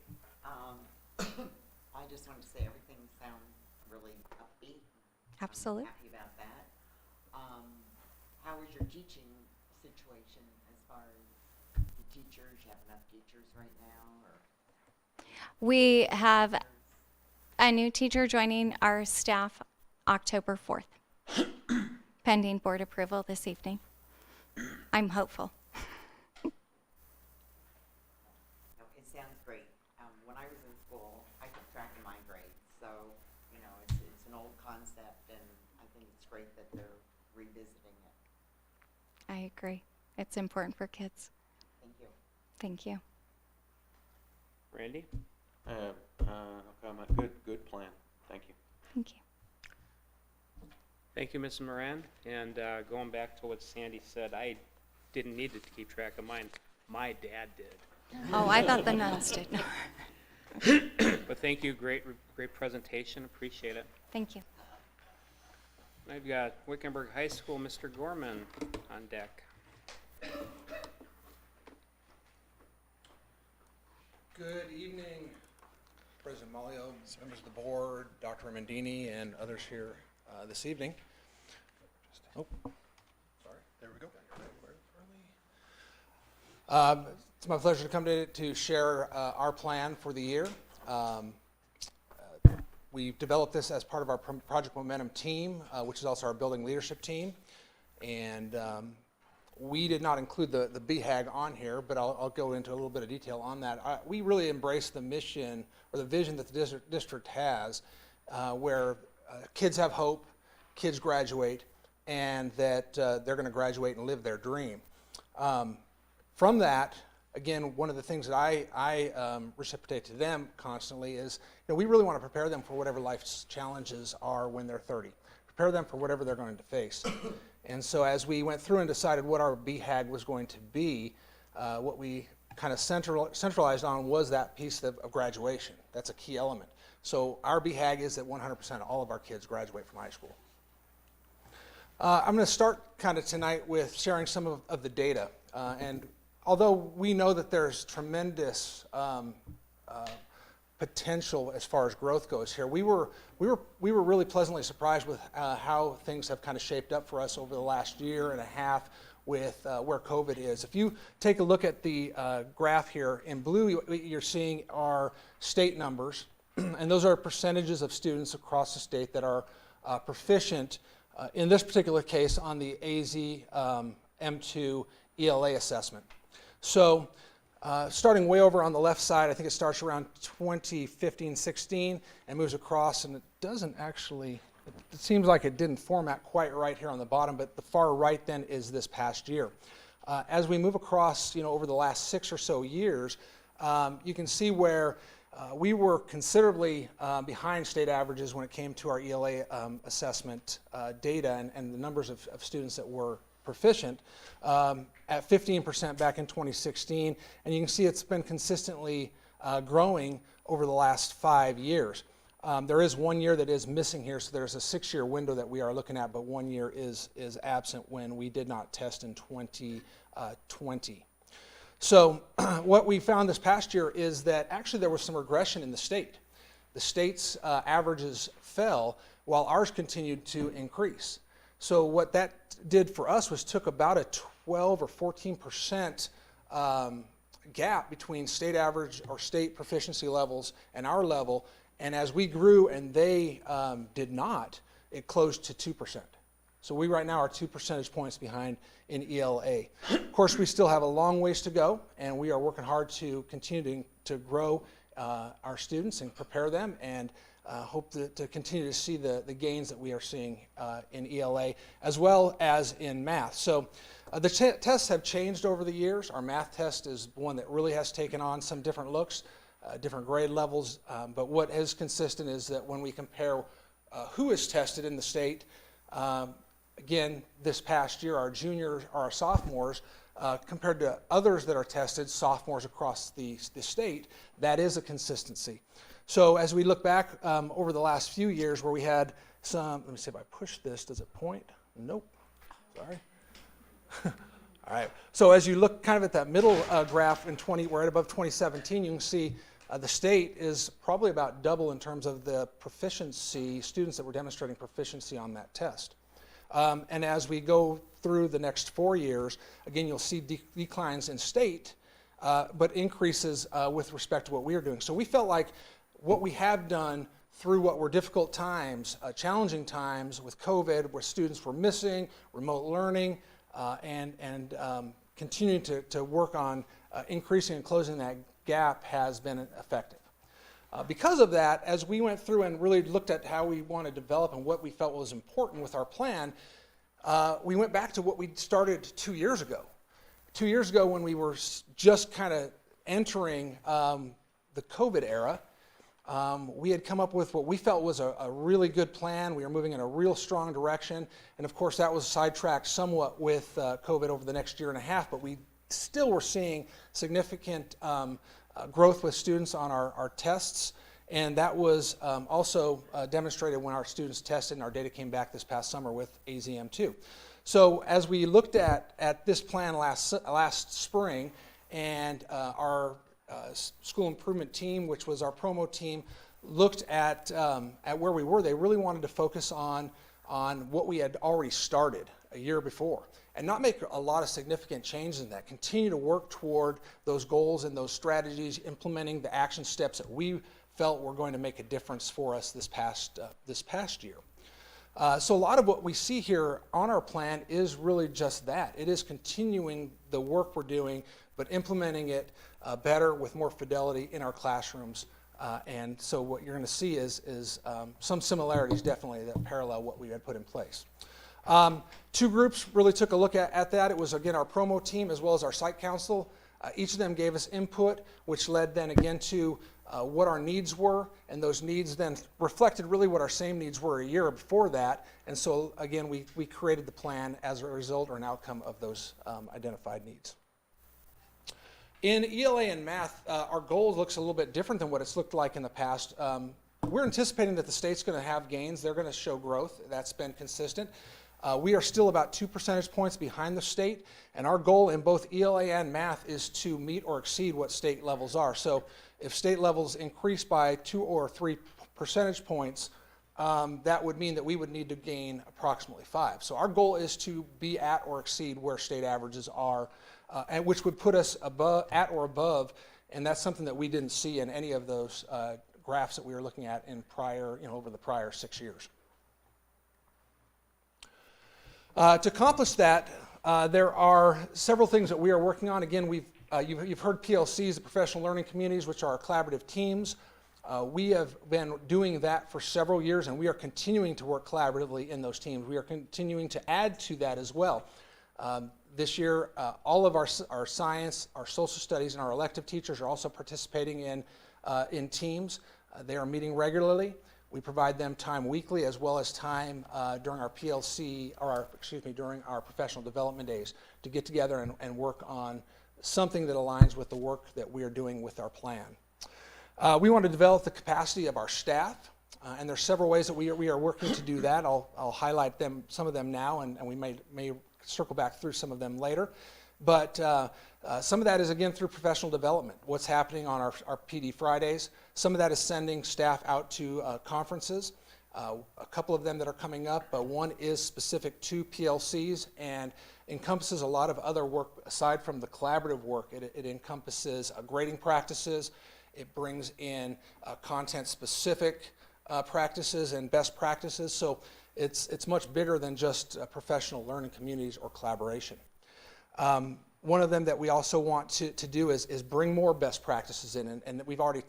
I just wanted to say everything sounds really upbeat. Absolutely. I'm happy about that. How is your teaching situation as far as the teachers? You have enough teachers right now, or? We have a new teacher joining our staff October 4th, pending board approval this evening. I'm hopeful. No, it sounds great. When I was in school, I kept track of my grades, so, you know, it's an old concept, and I think it's great that they're revisiting it. I agree. It's important for kids. Thank you. Thank you. Randy? Good plan. Thank you. Thank you. Thank you, Ms. Moran. And going back to what Sandy said, I didn't need to keep track of mine. My dad did. Oh, I thought the nuns did. But thank you, great presentation, appreciate it. Thank you. I've got Wickenburg High School, Mr. Gorman on deck. Good evening, President Malio, members of the board, Dr. Amandini, and others here this evening. Oh, sorry, there we go. It's my pleasure to come to share our plan for the year. We've developed this as part of our Project Momentum team, which is also our building leadership team. And we did not include the BHAG on here, but I'll go into a little bit of detail on that. We really embrace the mission or the vision that the district has, where kids have hope, kids graduate, and that they're going to graduate and live their dream. From that, again, one of the things that I reciprocate to them constantly is, you know, we really want to prepare them for whatever life's challenges are when they're 30. Prepare them for whatever they're going to face. And so as we went through and decided what our BHAG was going to be, what we kind of centralized on was that piece of graduation. That's a key element. So our BHAG is that 100% of all of our kids graduate from high school. I'm going to start kind of tonight with sharing some of the data. And although we know that there's tremendous potential as far as growth goes here, we were really pleasantly surprised with how things have kind of shaped up for us over the last year and a half with where COVID is. If you take a look at the graph here in blue, what you're seeing are state numbers, and those are percentages of students across the state that are proficient, in this particular case, on the AZ M2 ELA assessment. So starting way over on the left side, I think it starts around 2015-16 and moves across, and doesn't actually, it seems like it didn't format quite right here on the bottom, but the far right then is this past year. As we move across, over the last 6 or so years, you can see where we were considerably behind state averages when it came to our ELA assessment data and the numbers of students that were proficient at 15% back in 2016. And you can see it's been consistently growing over the last 5 years. There is 1 year that is missing here, so there's a 6-year window that we are looking at, but 1 year is absent when we did not test in 2020. So what we found this past year is that actually there was some regression in the state. The state's averages fell while ours continued to increase. So what that did for us was took about a 12 or 14% gap between state average or state proficiency levels and our level, and as we grew and they did not, it closed to 2%. So we right now are 2 percentage points behind in ELA. Of course, we still have a long ways to go, and we are working hard to continue to grow our students and prepare them, and hope to continue to see the gains that we are seeing in ELA as well as in math. So the tests have changed over the years. Our math test is one that really has taken on some different looks, different grade levels, but what is consistent is that when we compare who is tested in the state, again, this past year, our juniors, our sophomores, compared to others that are tested, sophomores across the state, that is a consistency. So as we look back over the last few years where we had some, let me see if I push this, does it point? Nope, sorry. All right, so as you look kind of at that middle graph in we're at above 2017, you can see the state is probably about double in terms of the proficiency, students that were demonstrating proficiency on that test. And as we go through the next 4 years, again, you'll see declines in state, but increases with respect to what we are doing. So we felt like what we have done through what were difficult times, challenging times with COVID, where students were missing, remote learning, and continuing to work on increasing and closing that gap has been effective. Because of that, as we went through and really looked at how we want to develop and what we felt was important with our plan, we went back to what we started 2 years ago. 2 years ago when we were just kind of entering the COVID era, we had come up with what we felt was a really good plan. We were moving in a real strong direction. And of course, that was sidetracked somewhat with COVID over the next year and a half, but we still were seeing significant growth with students on our tests, and that was also demonstrated when our students tested and our data came back this past summer with AZM2. So as we looked at this plan last spring, and our school improvement team, which was our promo team, looked at where we were, they really wanted to focus on what we had already started a year before, and not make a lot of significant changes in that. Continue to work toward those goals and those strategies, implementing the action steps that we felt were going to make a difference for us this past year. So a lot of what we see here on our plan is really just that. It is continuing the work we're doing, but implementing it better with more fidelity in our classrooms. And so what you're going to see is some similarities definitely that parallel what we had put in place. 2 groups really took a look at that. It was, again, our promo team as well as our site council. Each of them gave us input, which led then again to what our needs were, and those needs then reflected really what our same needs were a year before that. And so again, we created the plan as a result or an outcome of those identified needs. In ELA and math, our goal looks a little bit different than what it's looked like in the past. We're anticipating that the state's going to have gains. They're going to show growth. That's been consistent. We are still about 2 percentage points behind the state, and our goal in both ELA and math is to meet or exceed what state levels are. So if state levels increase by 2 or 3 percentage points, that would mean that we would need to gain approximately 5. So our goal is to be at or exceed where state averages are, and which would put us at or above, and that's something that we didn't see in any of those graphs that we were looking at in over the prior 6 years. To accomplish that, there are several things that we are working on. Again, you've heard PLCs, the professional learning communities, which are our collaborative teams. We have been doing that for several years, and we are continuing to work collaboratively in those teams. We are continuing to add to that as well. This year, all of our science, our social studies, and our elective teachers are also participating in teams. They are meeting regularly. We provide them time weekly as well as time during our PLC, during our professional development days to get together and work on something that aligns with the work that we are doing with our plan. We want to develop the capacity of our staff, and there's several ways that we are working to do that. I'll highlight some of them now, and we may circle back through some of them later. But some of that is, again, through professional development, what's happening on our PD Fridays. Some of that is sending staff out to conferences, a couple of them that are coming up. One is specific to PLCs and encompasses a lot of other work aside from the collaborative work. It encompasses grading practices. It brings in content-specific practices and best practices. So it's much bigger than just professional learning communities or collaboration. One of them that we also want to do is bring more best practices in, and we've already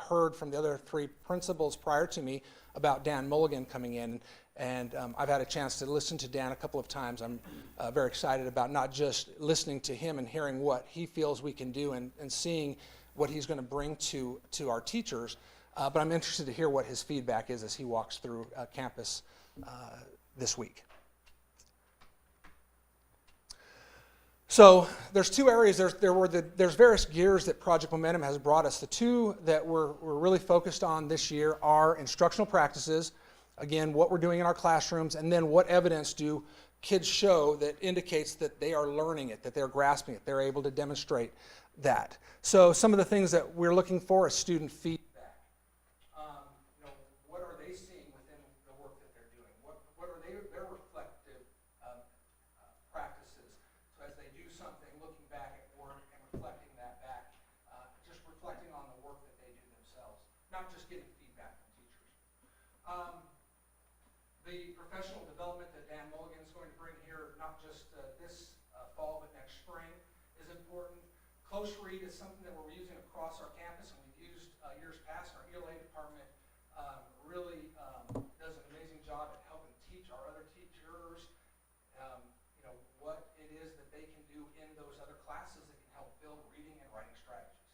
heard from the other three principals prior to me about Dan Mulligan coming in, and I've had a chance to listen to Dan a couple of times. I'm very excited about not just listening to him and hearing what he feels we can do and seeing what he's going to bring to our teachers, but I'm interested to hear what his feedback is as he walks through campus this week. So there's two areas. There's various gears that Project Momentum has brought us. The two that we're really focused on this year are instructional practices, again, what we're doing in our classrooms, and then what evidence do kids show that indicates that they are learning it, that they're grasping it, they're able to demonstrate that. So some of the things that we're looking for is student feedback. What are they seeing within the work that they're doing? What are their reflective practices? So as they do something, looking back at work and reflecting that back, just reflecting on the work that they do themselves, not just getting feedback from teachers. The professional development that Dan Mulligan is going to bring here, not just this fall, but next spring, is important. Close read is something that we're using across our campus, and we've used years past. Our ELA department really does an amazing job at helping teach our other teachers, what it is that they can do in those other classes that can help build reading and writing strategies.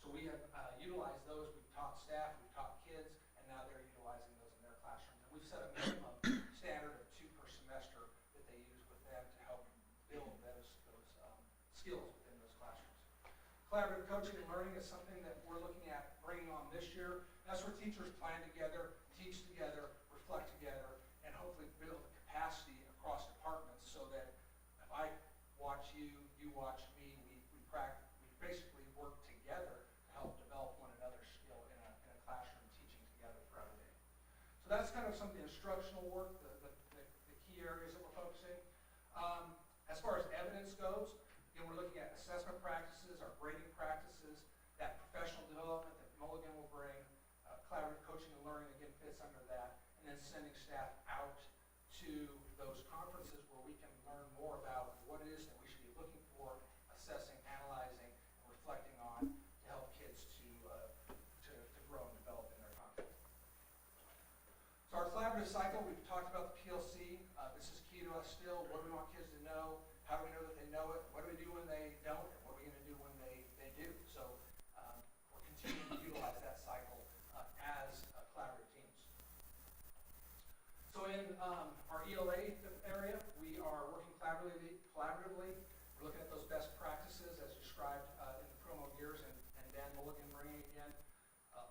So we have utilized those. We've taught staff, we've taught kids, and now they're utilizing those in their classrooms. And we've set a minimum standard of 2 per semester that they use with them to help build those skills within those classrooms. Collaborative coaching and learning is something that we're looking at bringing on this year. That's where teachers plan together, teach together, reflect together, and hopefully build a capacity across departments so that if I watch you, you watch me, we basically work together to help develop one another's skill in a classroom teaching together throughout a day. So that's kind of some of the instructional work, the key areas that we're focusing. As far as evidence goes, again, we're looking at assessment practices, our grading practices, that professional development that Mulligan will bring, collaborative coaching and learning, again, fits under that, and then sending staff out to those conferences where we can learn more about what it is that we should be looking for, assessing, analyzing, and reflecting on to help kids to grow and develop in their content. So our collaborative cycle, we've talked about the PLC. This is key to us still. What do we want kids to know? How do we know that they know it? What do we do when they don't? And what are we going to do when they do? So we're continuing to utilize that cycle as collaborative teams. So in our ELA area, we are working collaboratively. We're looking at those best practices as described in the promo years, and Dan Mulligan bringing again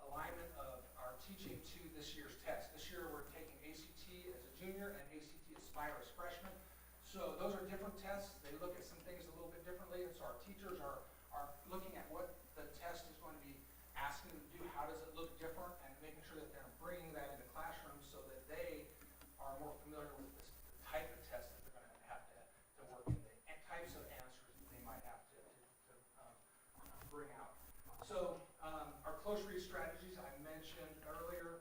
alignment of our teaching to this year's test. This year we're taking ACT as a junior and ACT Aspire as freshmen. So those are different tests. They look at some things a little bit differently, and so our teachers are looking at what the test is going to be asking them to do, how does it look different, and making sure that they're bringing that into classrooms so that they are more familiar with the type of test that they're going to have to work in, the types of answers that they might have to bring out. So our close read strategies I mentioned earlier,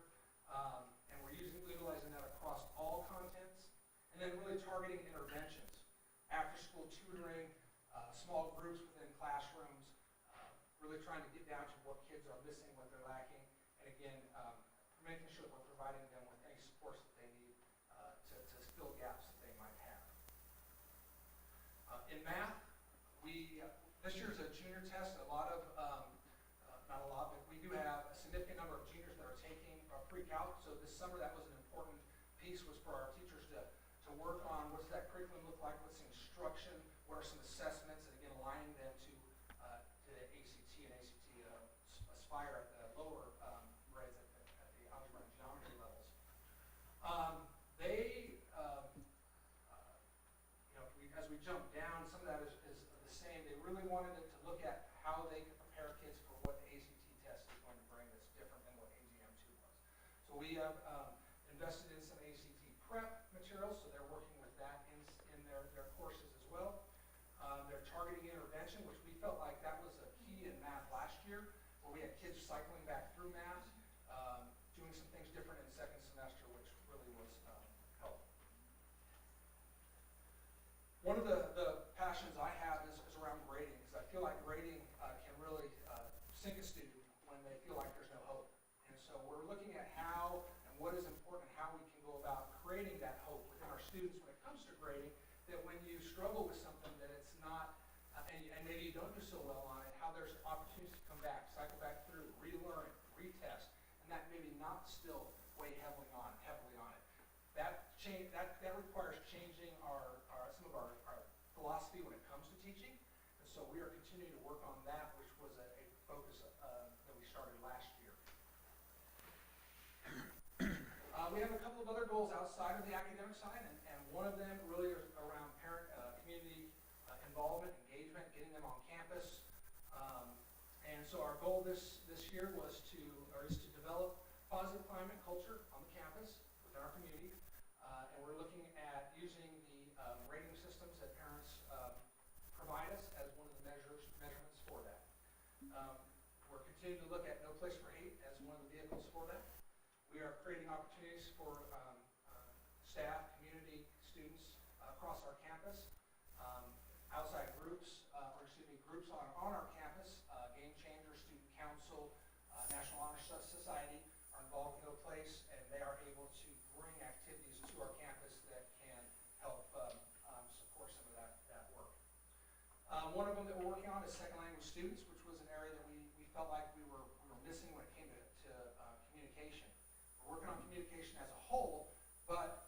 and we're utilizing that across all contents, and then really targeting interventions, after school tutoring, small groups within classrooms, really trying to get down to what kids are missing, what they're lacking, and again, making sure that we're providing them with any supports that they need to fill gaps that they might have. In math, this year's a junior test. A lot of, not a lot, but we do have a significant number of juniors that are taking pre-calc. So this summer, that was an important piece, was for our teachers to work on what does that curriculum look like, what's the instruction, what are some assessments, and again, aligning them to the ACT and ACT Aspire at the lower grades at the algebra and geometry levels. As we jump down, some of that is the same. They really wanted it to look at how they could prepare kids for what the ACT test is going to bring that's different than what AGM2 was. So we have invested in some ACT prep materials, so they're working with that in their courses as well. They're targeting intervention, which we felt like that was a key in math last year, where we had kids cycling back through math, doing some things different in second semester, which really was helpful. One of the passions I have is around grading, because I feel like grading can really sink a student when they feel like there's no hope. And so we're looking at how and what is important, how we can go about creating that hope within our students when it comes to grading, that when you struggle with something that it's not, and maybe you don't do so well on it, how there's opportunities to come back, cycle back through, relearn it, retest, and that maybe not still weigh heavily on it. That requires changing some of our philosophy when it comes to teaching, and so we are continuing to work on that, which was a focus that we started last year. We have a couple of other goals outside of the academic side, and one of them really is around parent community involvement, engagement, getting them on campus. And so our goal this year is to develop positive climate culture on the campus within our community. And we're looking at using the rating systems that parents provide us as one of the measurements for that. We're continuing to look at No Place for Hate as one of the vehicles for that. We are creating opportunities for staff, community, students across our campus, outside groups, groups on our campus, Game Changer, Student Council, National Honor Society are involved in No Place, and they are able to bring activities to our campus that can help support some of that work. One of them that we're working on is second language students, which was an area that we felt like we were missing when it came to communication. We're working on communication as a whole, but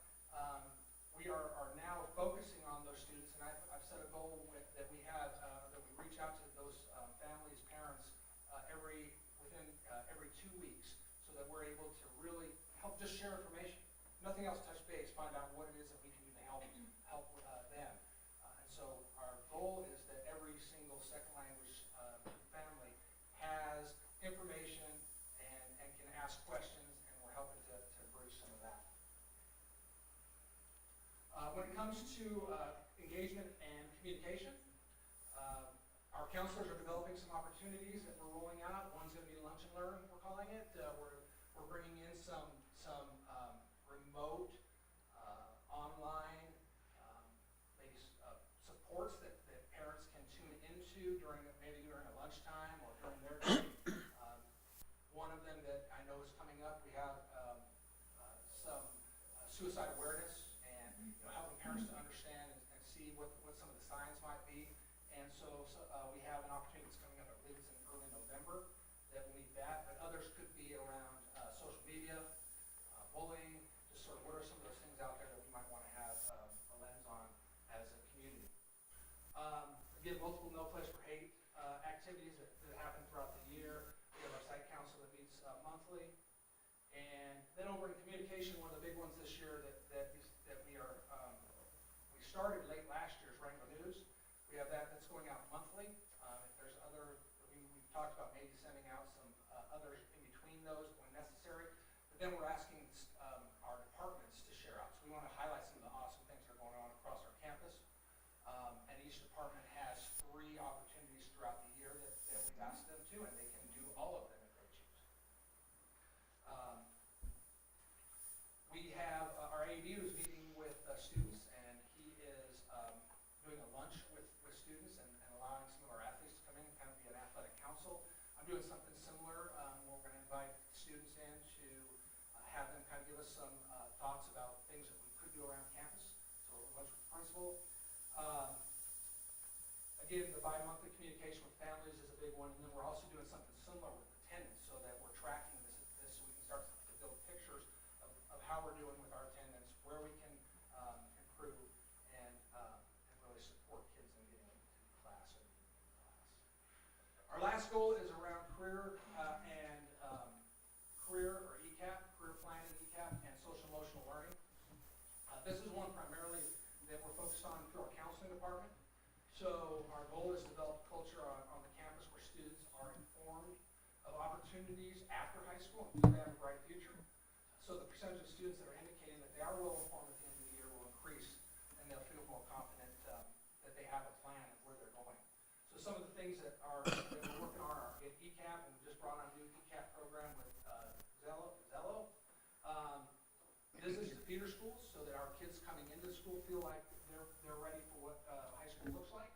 we are now focusing on those students, and I've set a goal that we have that we reach out to those families, parents every 2 weeks, so that we're able to really help just share information. Nothing else, touch base, find out what it is that we can do to help them. And so our goal is that every single second language family has information and can ask questions, and we're helping to bridge some of that. When it comes to engagement and communication, our counselors are developing some opportunities that we're rolling out. One's going to be Lunch and Learn, we're calling it. We're bringing in some remote, online, maybe supports that parents can tune into maybe during a lunchtime or during their day. One of them that I know is coming up, we have some suicide awareness and helping parents to understand and see what some of the signs might be. And so we have an opportunity that's coming up, I believe it's in early November, that will meet that. But others could be around social media, bullying, just sort of what are some of those things out there that we might want to have a lens on as a community. Again, multiple No Place for Hate activities that happen throughout the year. We have our site council that meets monthly. And then over in communication, one of the big ones this year that we started late last year is Wrangler News. We have that's going out monthly. If there's we've talked about maybe sending out some others in between those when necessary. But then we're asking our departments to share out. So we want to highlight some of the awesome things that are going on across our campus. And each department has 3 opportunities throughout the year that we've asked them to, and they can do all of them if they choose. We have our AD who's meeting with students, and he is doing a lunch with students and allowing some of our athletes to come in and kind of be an athletic council. I'm doing something similar. We're going to invite students in to have them kind of give us some thoughts about things that we could do around campus. So lunch with the principal. Again, the bi-monthly communication with families is a big one, and then we're also doing something similar with attendance so that we're tracking this so we can start to build pictures of how we're doing with our attendance, where we can improve, and really support kids in getting into class or leaving class. Our last goal is around career career or ECAP, career planning, ECAP, and social emotional learning. This is one primarily that we're focused on through our counseling department. So our goal is to develop a culture on the campus where students are informed of opportunities after high school and they have a bright future. So the percentage of students that are indicating that they are well informed at the end of the year will increase, and they'll feel more confident that they have a plan of where they're going. So some of the things that we're working on are ECAP, and we just brought on a new ECAP program with Zello. Business to feeder schools, so that our kids coming into the school feel like they're ready for what high school looks like.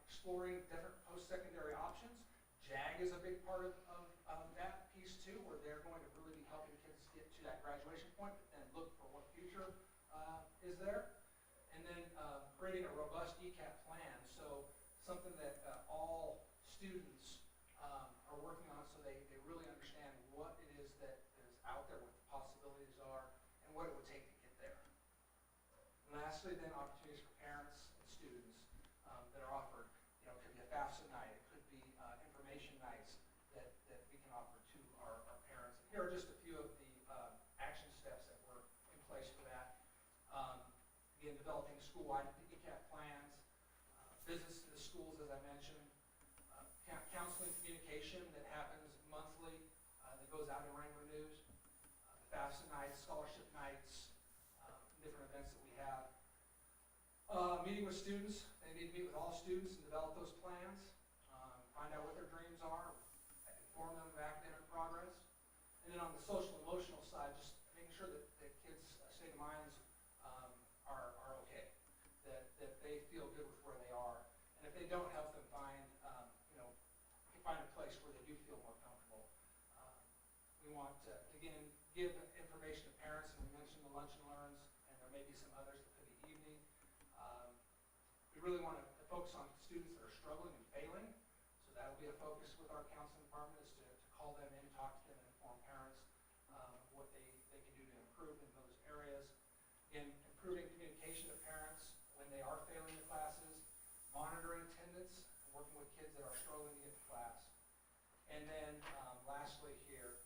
Exploring different post-secondary options. JAG is a big part of that piece too, where they're going to really be helping kids get to that graduation point, but then look for what future is there. And then creating a robust ECAP plan, so something that all students are working on, so they really understand what it is that is out there, what the possibilities are, and what it would take to get there. And lastly, then opportunities for parents and students that are offered. You know, it could be a FAFSA night, it could be information nights that we can offer to our parents. And here are just a few of the action steps that were in place for that. Again, developing school-wide ECAP plans, visits to the schools, as I mentioned, counseling communication that happens monthly, that goes out in Wrangler News, the FAFSA nights, scholarship nights, different events that we have. Meeting with students, they need to meet with all students and develop those plans, find out what their dreams are, inform them of academic progress. And then on the social emotional side, just making sure that kids' state of minds are okay, that they feel good with where they are. And if they don't, help them find a place where they do feel more comfortable. We want to, again, give information to parents, and we mentioned the lunch and learns, and there may be some others that could be evening. We really want to focus on students that are struggling and failing, so that'll be a focus with our counseling department, is to call them in, talk to them, and inform parents what they can do to improve in those areas. Again, improving communication to parents when they are failing the classes, monitoring attendance, and working with kids that are struggling to get to class. And then lastly here,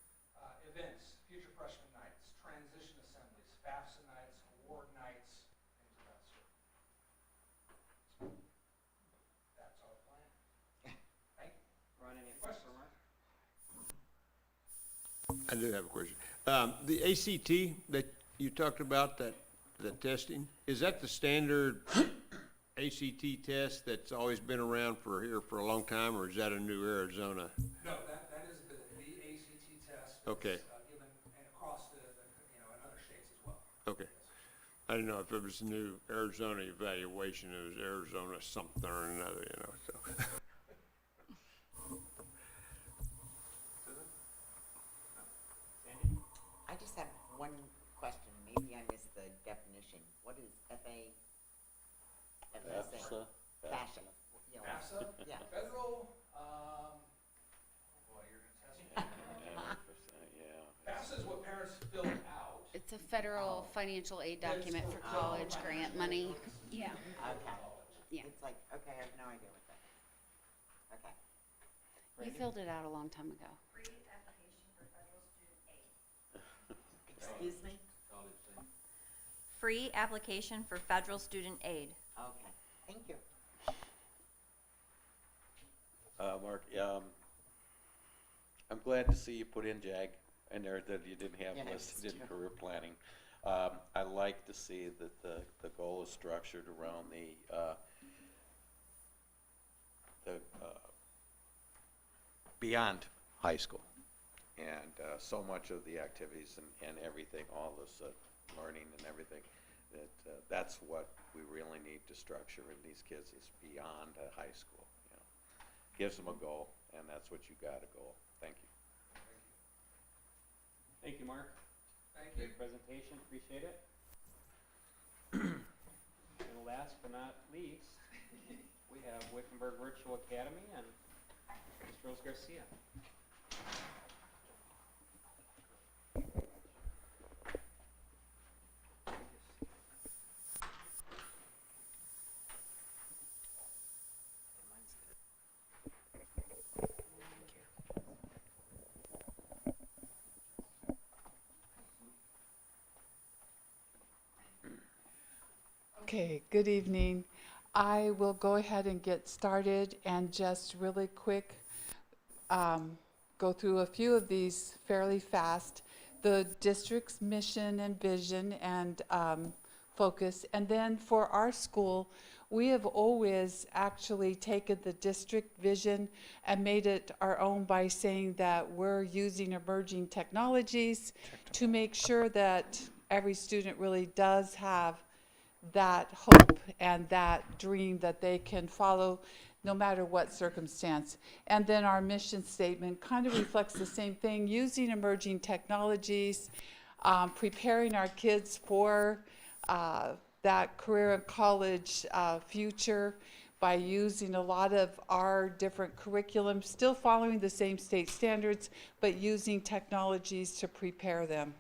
events, future freshman nights, transition assemblies, FAFSA nights, award nights, things of that sort. So that's our plan. Thank you. Ron, any Questions? for Mark? I do have a question. The ACT that you talked about, the testing, is that the standard ACT test that's always been around for a long time, or is that a new Arizona? No, that is the ACT test. Okay. That's, given across in other states as well. Okay. I didn't know if it was a new Arizona evaluation, it was Arizona something or another, so. Sandy? I just have one question, maybe I missed the definition. What is FSA? FAFSA. Fashion. You know, FAFSA, Yeah. federal, oh boy, you're gonna test me. Yeah. FAFSA is what parents fill out. It's a federal financial aid document for college grant money. Yeah. Okay. Yeah. It's like, okay, I have no idea what that is. Okay. You filled it out a long time ago. Excuse me? Free application for federal student aid. Okay, thank you. Mark, I'm glad to see you put in JAG in there that you didn't have Yeah, listed it's in true. career planning. I like to see that the goal is structured around the beyond high school. And so much of the activities and everything, all this learning and everything, that's what we really need to structure in these kids is beyond high school. Gives them a goal, and that's what you got to go. Thank you. Thank you, Mark. Thank you. Great presentation, appreciate it. And last but not least, we have Wickenburg Virtual Academy and Ms. Rose Garcia. Okay, good evening. I will go ahead and get started and just really quick go through a few of these fairly fast. The district's mission and vision and focus. And then for our school, we have always actually taken the district vision and made it our own by saying that we're using emerging technologies to make sure that every student really does have that hope and that dream that they can follow no matter what circumstance. And then our mission statement kind of reflects the same thing, using emerging technologies, preparing our kids for that career and college future by using a lot of our different curriculum, still following the same state standards, but using technologies to prepare them.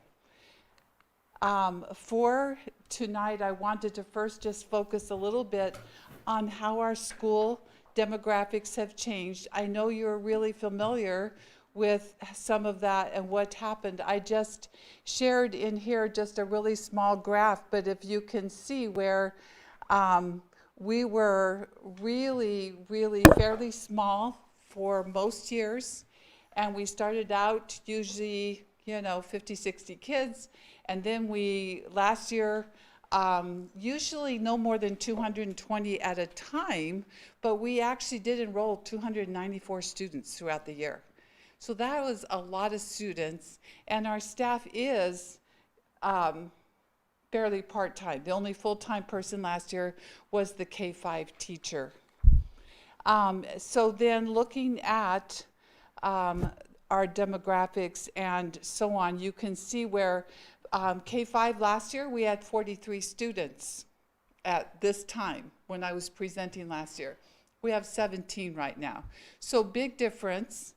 For tonight, I wanted to first just focus a little bit on how our school demographics have changed. I know you're really familiar with some of that and what happened. I just shared in here just a really small graph, but if you can see where we were really fairly small for most years, and we started out usually 50, 60 kids. And then last year, usually no more than 220 at a time, but we actually did enroll 294 students throughout the year. So that was a lot of students, and our staff is fairly part-time. The only full-time person last year was the K-5 teacher. So then looking at our demographics and so on, you can see where K-5 last year, we had 43 students at this time when I was presenting last year. We have 17 right now. So big difference.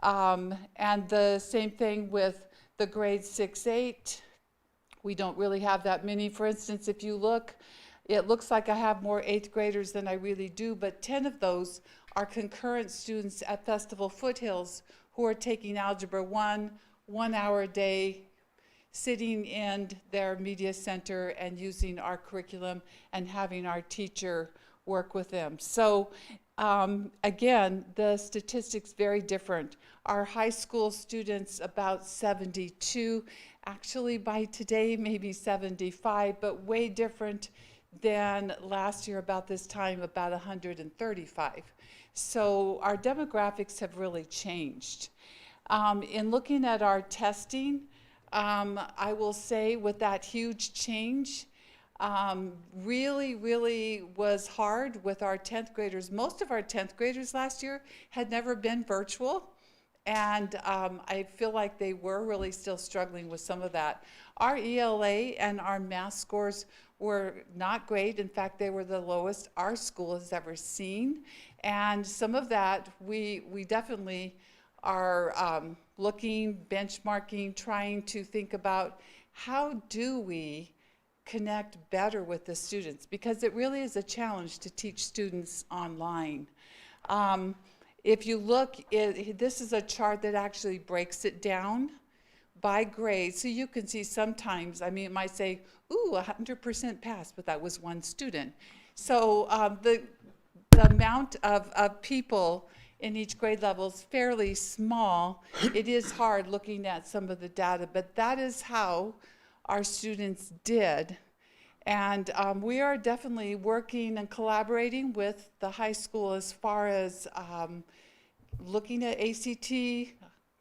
And the same thing with the grades 6-8. We don't really have that many. For instance, if you look, it looks like I have more 8th graders than I really do, but 10 of those are concurrent students at Festival Foothills who are taking Algebra 1 hour a day, sitting in their media center and using our curriculum and having our teacher work with them. So again, the statistics very different. Our high school students about 72, actually by today maybe 75, but way different than last year about this time, about 135. So our demographics have really changed. In looking at our testing, I will say with that huge change, really was hard with our 10th graders. Most of our 10th graders last year had never been virtual, and I feel like they were really still struggling with some of that. Our ELA and our math scores were not great. In fact, they were the lowest our school has ever seen, and some of that we definitely are looking, benchmarking, trying to think about how do we connect better with the students, because it really is a challenge to teach students online. If you look, this is a chart that actually breaks it down by grade, so you can see sometimes, I mean, it might say, ooh, 100% passed, but that was one student. So the amount of people in each grade level is fairly small. It is hard looking at some of the data, but that is how our students did. And we are definitely working and collaborating with the high school as far as looking at ACT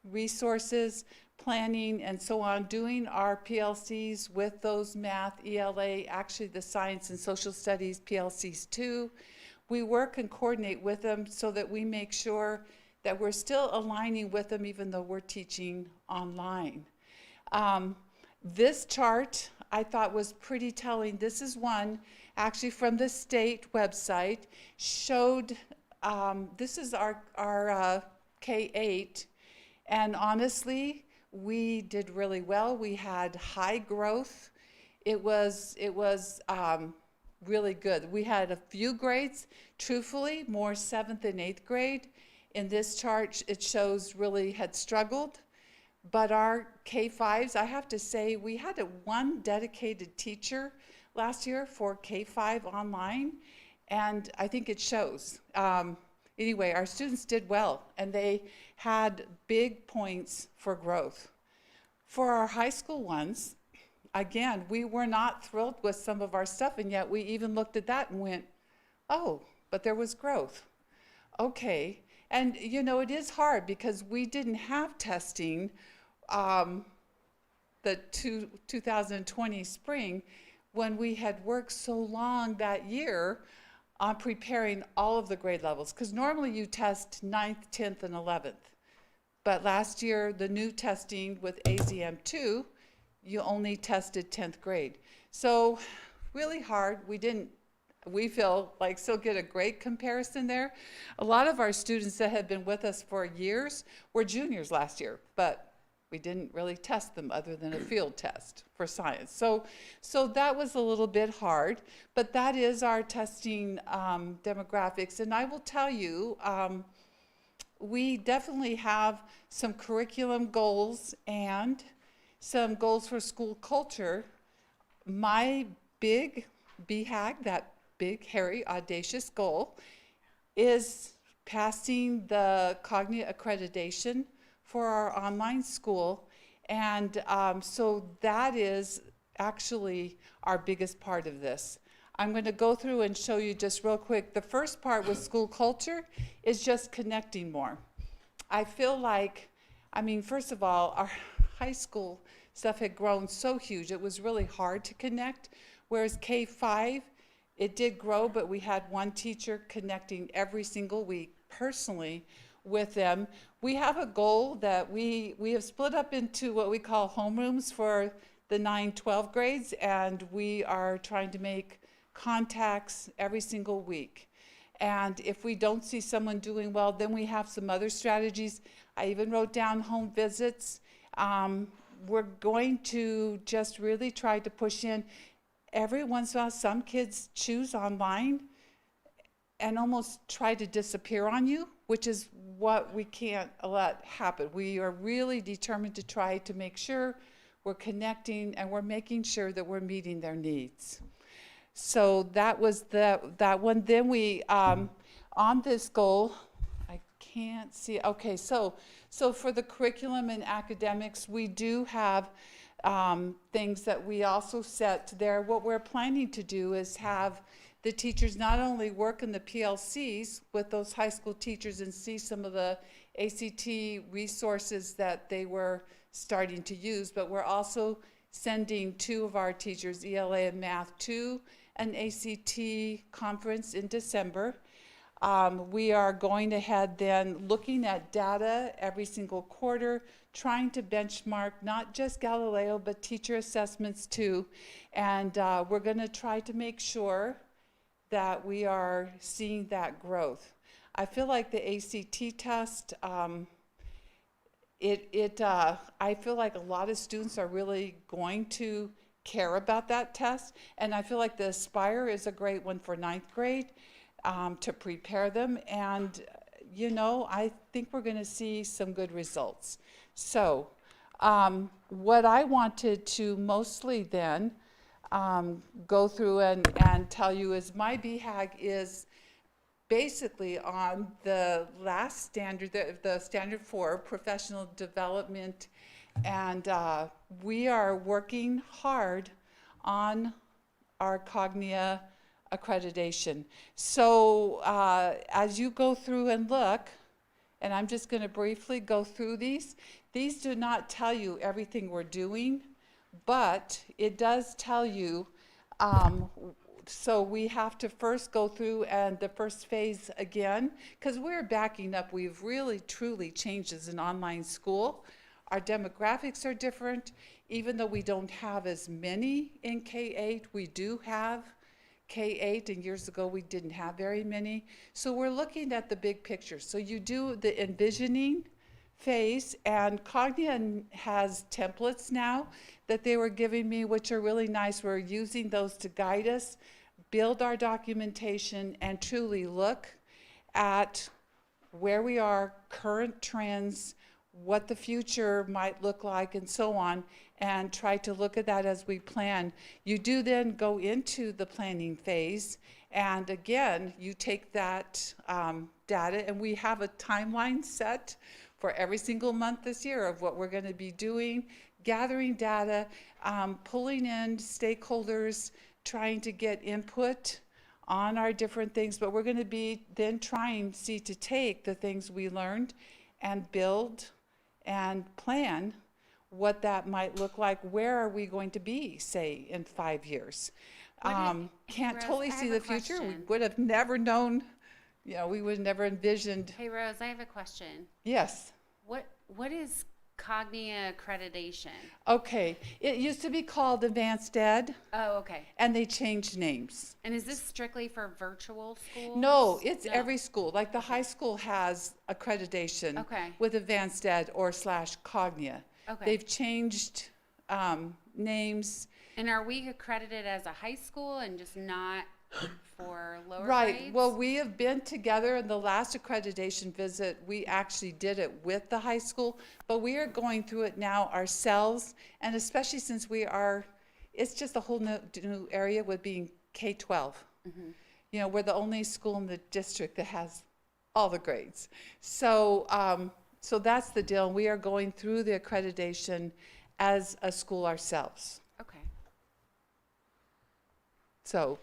resources, planning, and so on, doing our PLCs with those math, ELA, actually the science and social studies PLCs too. We work and coordinate with them so that we make sure that we're still aligning with them even though we're teaching online. This chart I thought was pretty telling. This is one actually from the state website, showed, this is our K-8, and honestly, we did really well. We had high growth. It was really good. We had a few grades, truthfully, more 7th and 8th grade. In this chart, it shows really had struggled. But our K-5s, I have to say, we had one dedicated teacher last year for K-5 online, and I think it shows. Anyway, our students did well, and they had big points for growth. For our high school ones, again, we were not thrilled with some of our stuff, and yet we even looked at that and went, oh, but there was growth. Okay, and you know, it is hard because we didn't have testing the 2020 spring when we had worked so long that year on preparing all of the grade levels, because normally you test 9th, 10th, and 11th. But last year, the new testing with AZM2, you only tested 10th grade. So really hard. We feel like still get a great comparison there. A lot of our students that had been with us for years were juniors last year, but we didn't really test them other than a field test for science. So that was a little bit hard, but that is our testing demographics. And I will tell you, we definitely have some curriculum goals and some goals for school culture. My big BHAG, that big, hairy, audacious goal, is passing the Cognia accreditation for our online school. And so that is actually our biggest part of this. I'm going to go through and show you just real quick. The first part with school culture is just connecting more. I feel like, I mean, first of all, our high school stuff had grown so huge, it was really hard to connect. Whereas K-5, it did grow, but we had one teacher connecting every single week personally with them. We have a goal that we have split up into what we call homerooms for the 9-12 grades, and we are trying to make contacts every single week. And if we don't see someone doing well, then we have some other strategies. I even wrote down home visits. We're going to just really try to push in. Every once in a while, some kids choose online and almost try to disappear on you, which is what we can't let happen. We are really determined to try to make sure we're connecting and we're making sure that we're meeting their needs. So that was that one. Then we, on this goal, I can't see, okay, so for the curriculum and academics, we do have things that we also set there. What we're planning to do is have the teachers not only work in the PLCs with those high school teachers and see some of the ACT resources that they were starting to use, but we're also sending 2 of our teachers, ELA and math, to an ACT conference in December. We are going ahead then looking at data every single quarter, trying to benchmark not just Galileo, but teacher assessments too. And we're going to try to make sure that we are seeing that growth. I feel like the ACT test, I feel like a lot of students are really going to care about that test, and I feel like the Aspire is a great one for 9th grade to prepare them, and you know, I think we're going to see some good results. So what I wanted to mostly then go through and tell you is my BHAG is basically on the last standard, the standard 4, professional development, and we are working hard on our Cognia accreditation. So as you go through and look, and I'm just going to briefly go through these do not tell you everything we're doing, but it does tell you so we have to first go through and the first phase again, because we're backing up. We've really, truly changed as an online school. Our demographics are different. Even though we don't have as many in K-8, we do have K-8, and years ago we didn't have very many. So we're looking at the big picture. So you do the envisioning phase, and Cognia has templates now that they were giving me, which are really nice. We're using those to guide us, build our documentation, and truly look at where we are, current trends, what the future might look like, and so on, and try to look at that as we plan. You do then go into the planning phase, and again, you take that data, and we have a timeline set for every single month this year of what we're going to be doing, gathering data, pulling in stakeholders, trying to get input on our different things, but we're going to be then trying to take the things we learned and build and plan what that might look like. Where are we going to be, say, in 5 years? Can't Rose, totally I see have the a future. We question. would have never known, we would have never envisioned. Hey Rose, I have a question. Yes. What is Cognia accreditation? Okay. It used to be called Advanced Ed, Oh, okay. and they changed names. And is this strictly for virtual schools? No, it's every school. Like the high school has accreditation Okay. with Advanced Ed or / Cognia. Okay. They've changed names. And are we accredited as a high school and just not for lower Right. grades? Well, we have been together in the last accreditation visit. We actually did it with the high school, but we are going through it now ourselves. And especially since it's just a whole new area with being K-12. Mm-hmm. We're the only school in the district that has all the grades. So, so that's the deal. We are going through the accreditation as a school ourselves. Okay. So,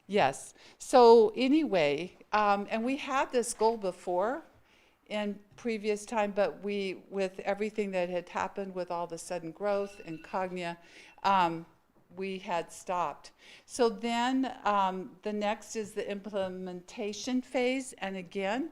yes. So anyway, and we had this goal before in previous time, but with everything that had happened with all the sudden growth in Cognia, we had stopped. So then the next is the implementation phase. And again,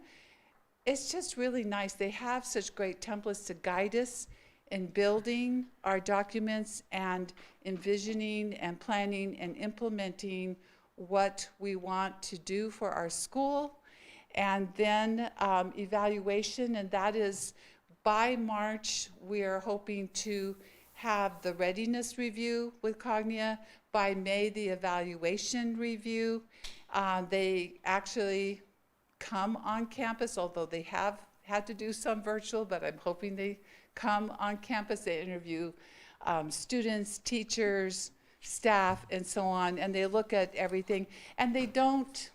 it's just really nice. They have such great templates to guide us in building our documents and envisioning and planning and implementing what we want to do for our school. And then evaluation, and that is by March, we are hoping to have the readiness review with Cognia. By May, the evaluation review. They actually come on campus, although they have had to do some virtual, but I'm hoping they come on campus. They interview students, teachers, staff, and so on, and they look at everything. And they don't,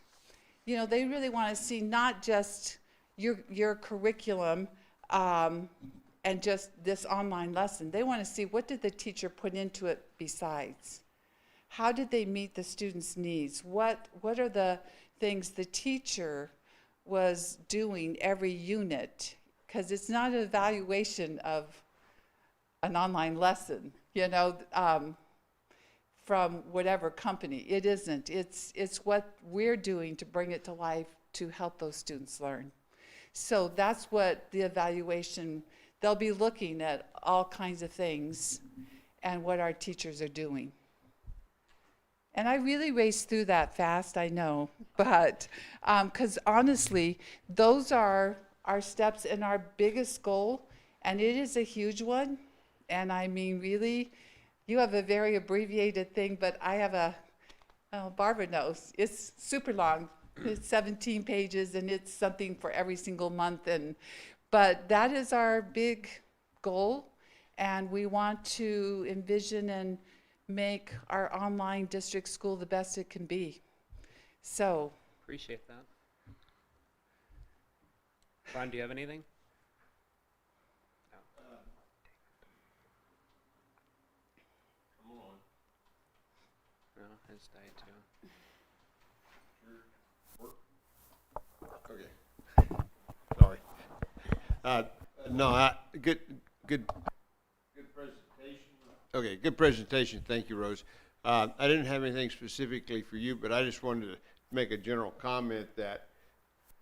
they really want to see not just your curriculum and just this online lesson. They want to see, what did the teacher put into it besides? How did they meet the students' needs? What are the things the teacher was doing every unit? Because it's not an evaluation of an online lesson, from whatever company. It isn't. It's what we're doing to bring it to life to help those students learn. So that's what the evaluation, they'll be looking at all kinds of things and what our teachers are doing. And I really raced through that fast, I know, but because honestly, those are our steps in our biggest goal, and it is a huge one. And I mean, really, you have a very abbreviated thing, but I have Barbara knows, it's super long. It's 17 pages, and it's something for every single month. But that is our big goal, and we want to envision and make our online district school the best it can be. So. Appreciate that. Ron, do you have anything? No. Come on. No, his died too. Okay. Sorry. No, good presentation. Okay, good presentation. Thank you, Rose. I didn't have anything specifically for you, but I just wanted to make a general comment that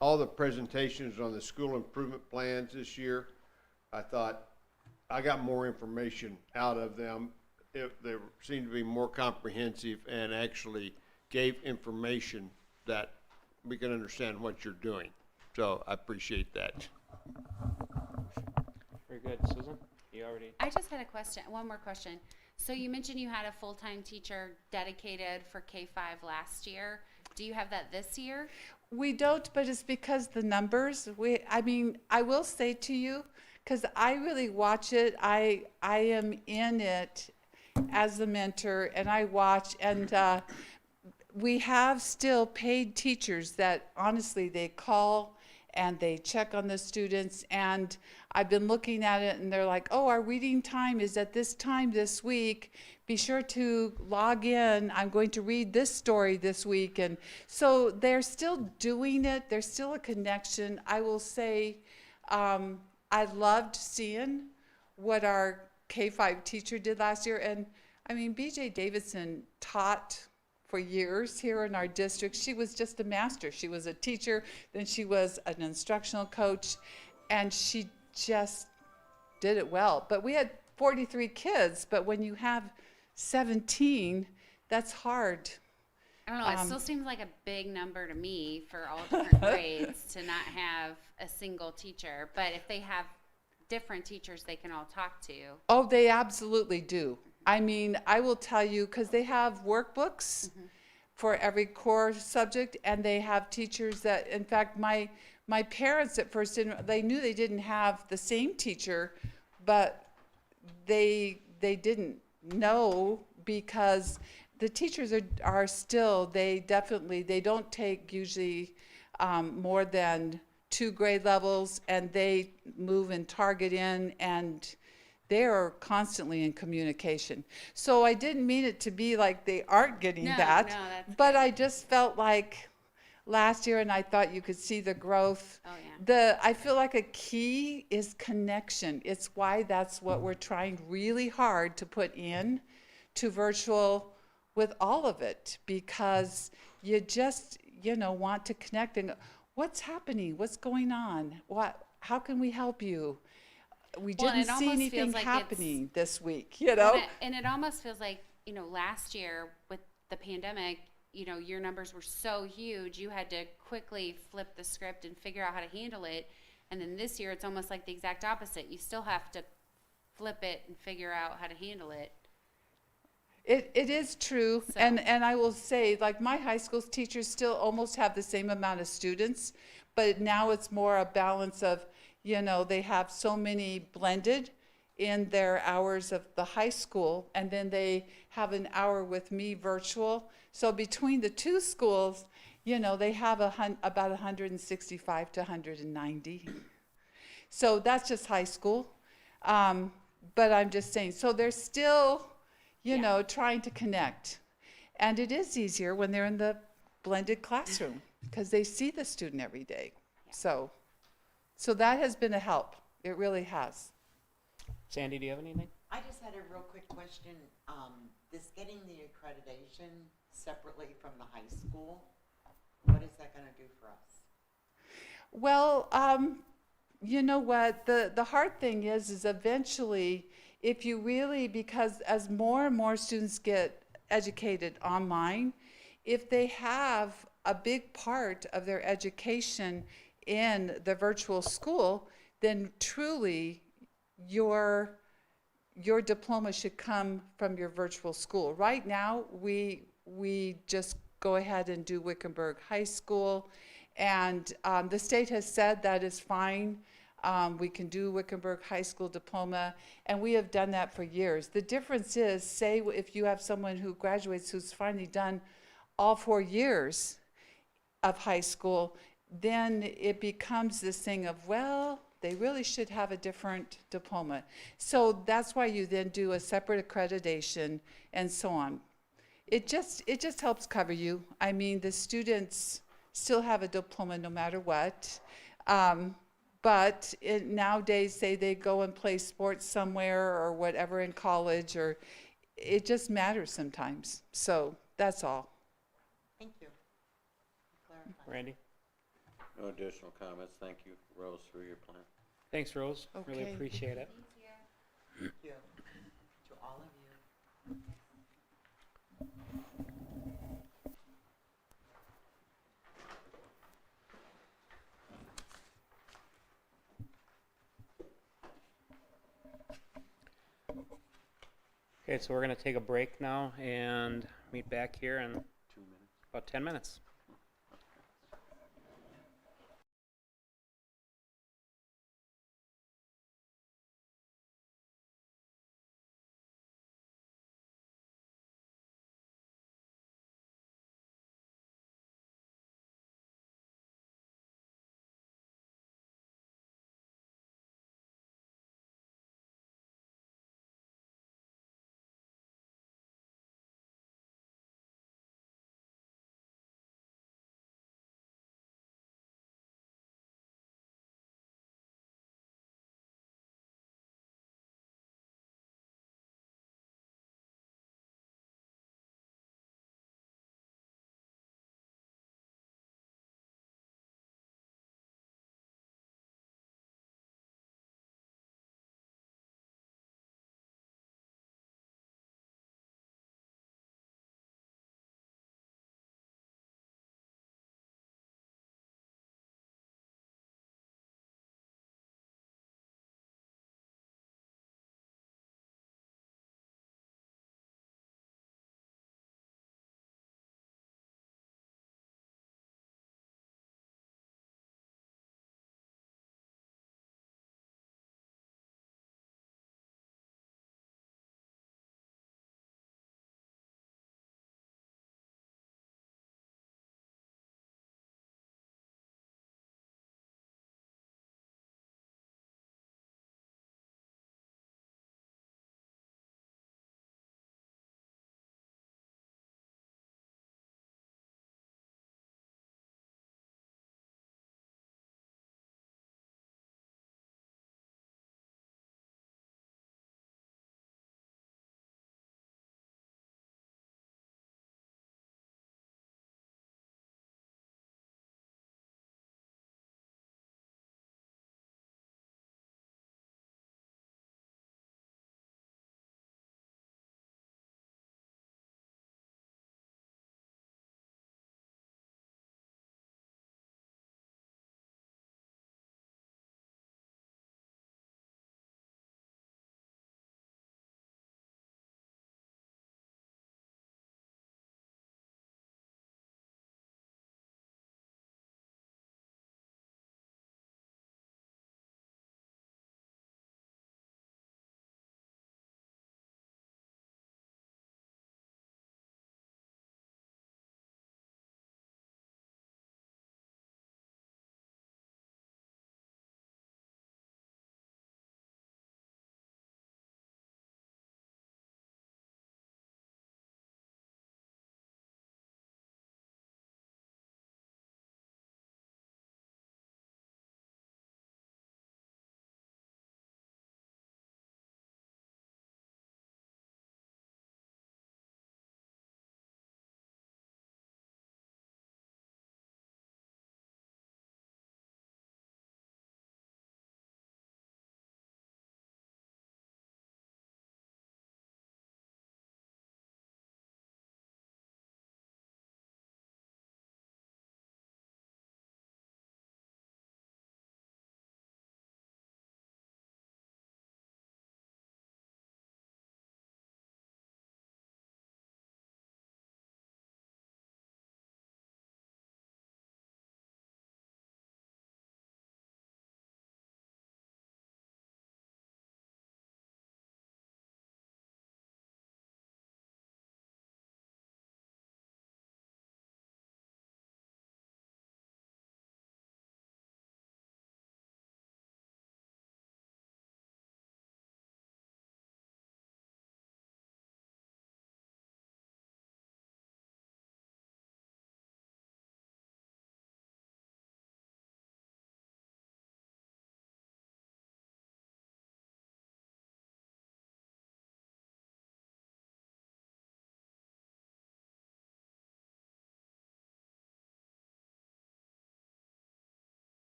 all the presentations on the school improvement plans this year, I thought I got more information out of them. They seemed to be more comprehensive and actually gave information that we can understand what you're doing. So I appreciate that. Very good. Susan, you already, I just had a question, one more question. So you mentioned you had a full-time teacher dedicated for K-5 last year. Do you have that this year? We don't, but it's because the numbers, I mean, I will say to you, because I really watch it, I am in it as a mentor, and I watch, and we have still paid teachers that honestly, they call and they check on the students, and I've been looking at it and they're like, oh, our reading time is at this time this week. Be sure to log in. I'm going to read this story this week. And so they're still doing it. There's still a connection. I will say I loved seeing what our K-5 teacher did last year. And I mean, BJ Davidson taught for years here in our district. She was just a master. She was a teacher, then she was an instructional coach, and she just did it well. But we had 43 kids, but when you have 17, that's hard. I don't know, it still seems like a big number to me for all different grades to not have a single teacher. But if they have different teachers they can all talk to. Oh, they absolutely do. I mean, I will tell you, because they have workbooks for every core subject, and they have teachers that, in fact, my parents at first they knew they didn't have the same teacher, but they didn't know, because the teachers are still, they don't take usually more than 2 grade levels, and they move and target in, and they are constantly in communication. So I didn't mean it to be like they aren't getting that, but I just felt like last year, and I thought you could see the growth. Oh, yeah. I feel like a key is connection. It's why that's what we're trying really hard to put in to virtual with all of it, because you just, want to connect and what's happening, what's going on, how can we help you? We didn't see anything happening this week, And it almost feels like, last year with the pandemic, your numbers were so huge, you had to quickly flip the script and figure out how to handle it. And then this year, it's almost like the exact opposite. You still have to flip it and figure out how to handle it. It is true, So. and I will say, like, my high school teachers still almost have the same amount of students, but now it's more a balance of, they have so many blended in their hours of the high school, and then they have an hour with me virtual. So between the two schools, they have about 165 to 190. So that's just high school. But I'm just saying, so they're still, trying to connect. And it is easier when they're in the blended classroom, because they see the student every day. So that has been a help. It really has. Sandy, do you have anything? I just had a real quick question. This getting the accreditation separately from the high school, what is that going to do for us? Well, you know what? The hard thing is eventually, if you really, because as more and more students get educated online, if they have a big part of their education in the virtual school, then truly your diploma should come from your virtual school. Right now, we just go ahead and do Wickenburg High School, and the state has said that is fine. We can do Wickenburg High School diploma, and we have done that for years. The difference is, say if you have someone who graduates who's finally done all 4 years of high school, then it becomes this thing of, well, they really should have a different diploma. So that's why you then do a separate accreditation and so on. It just helps cover you. I mean, the students still have a diploma no matter what. But nowadays, say they go and play sports somewhere or whatever in college, or it just matters sometimes. So that's all. Thank you. Clarify. Randy? No additional comments. Thank you, Rose, for your plan. Thanks, Rose. Really Okay. appreciate it. Thank you to all of you. Okay, so we're gonna take a break now and meet back here in 2 minutes. about 10 minutes.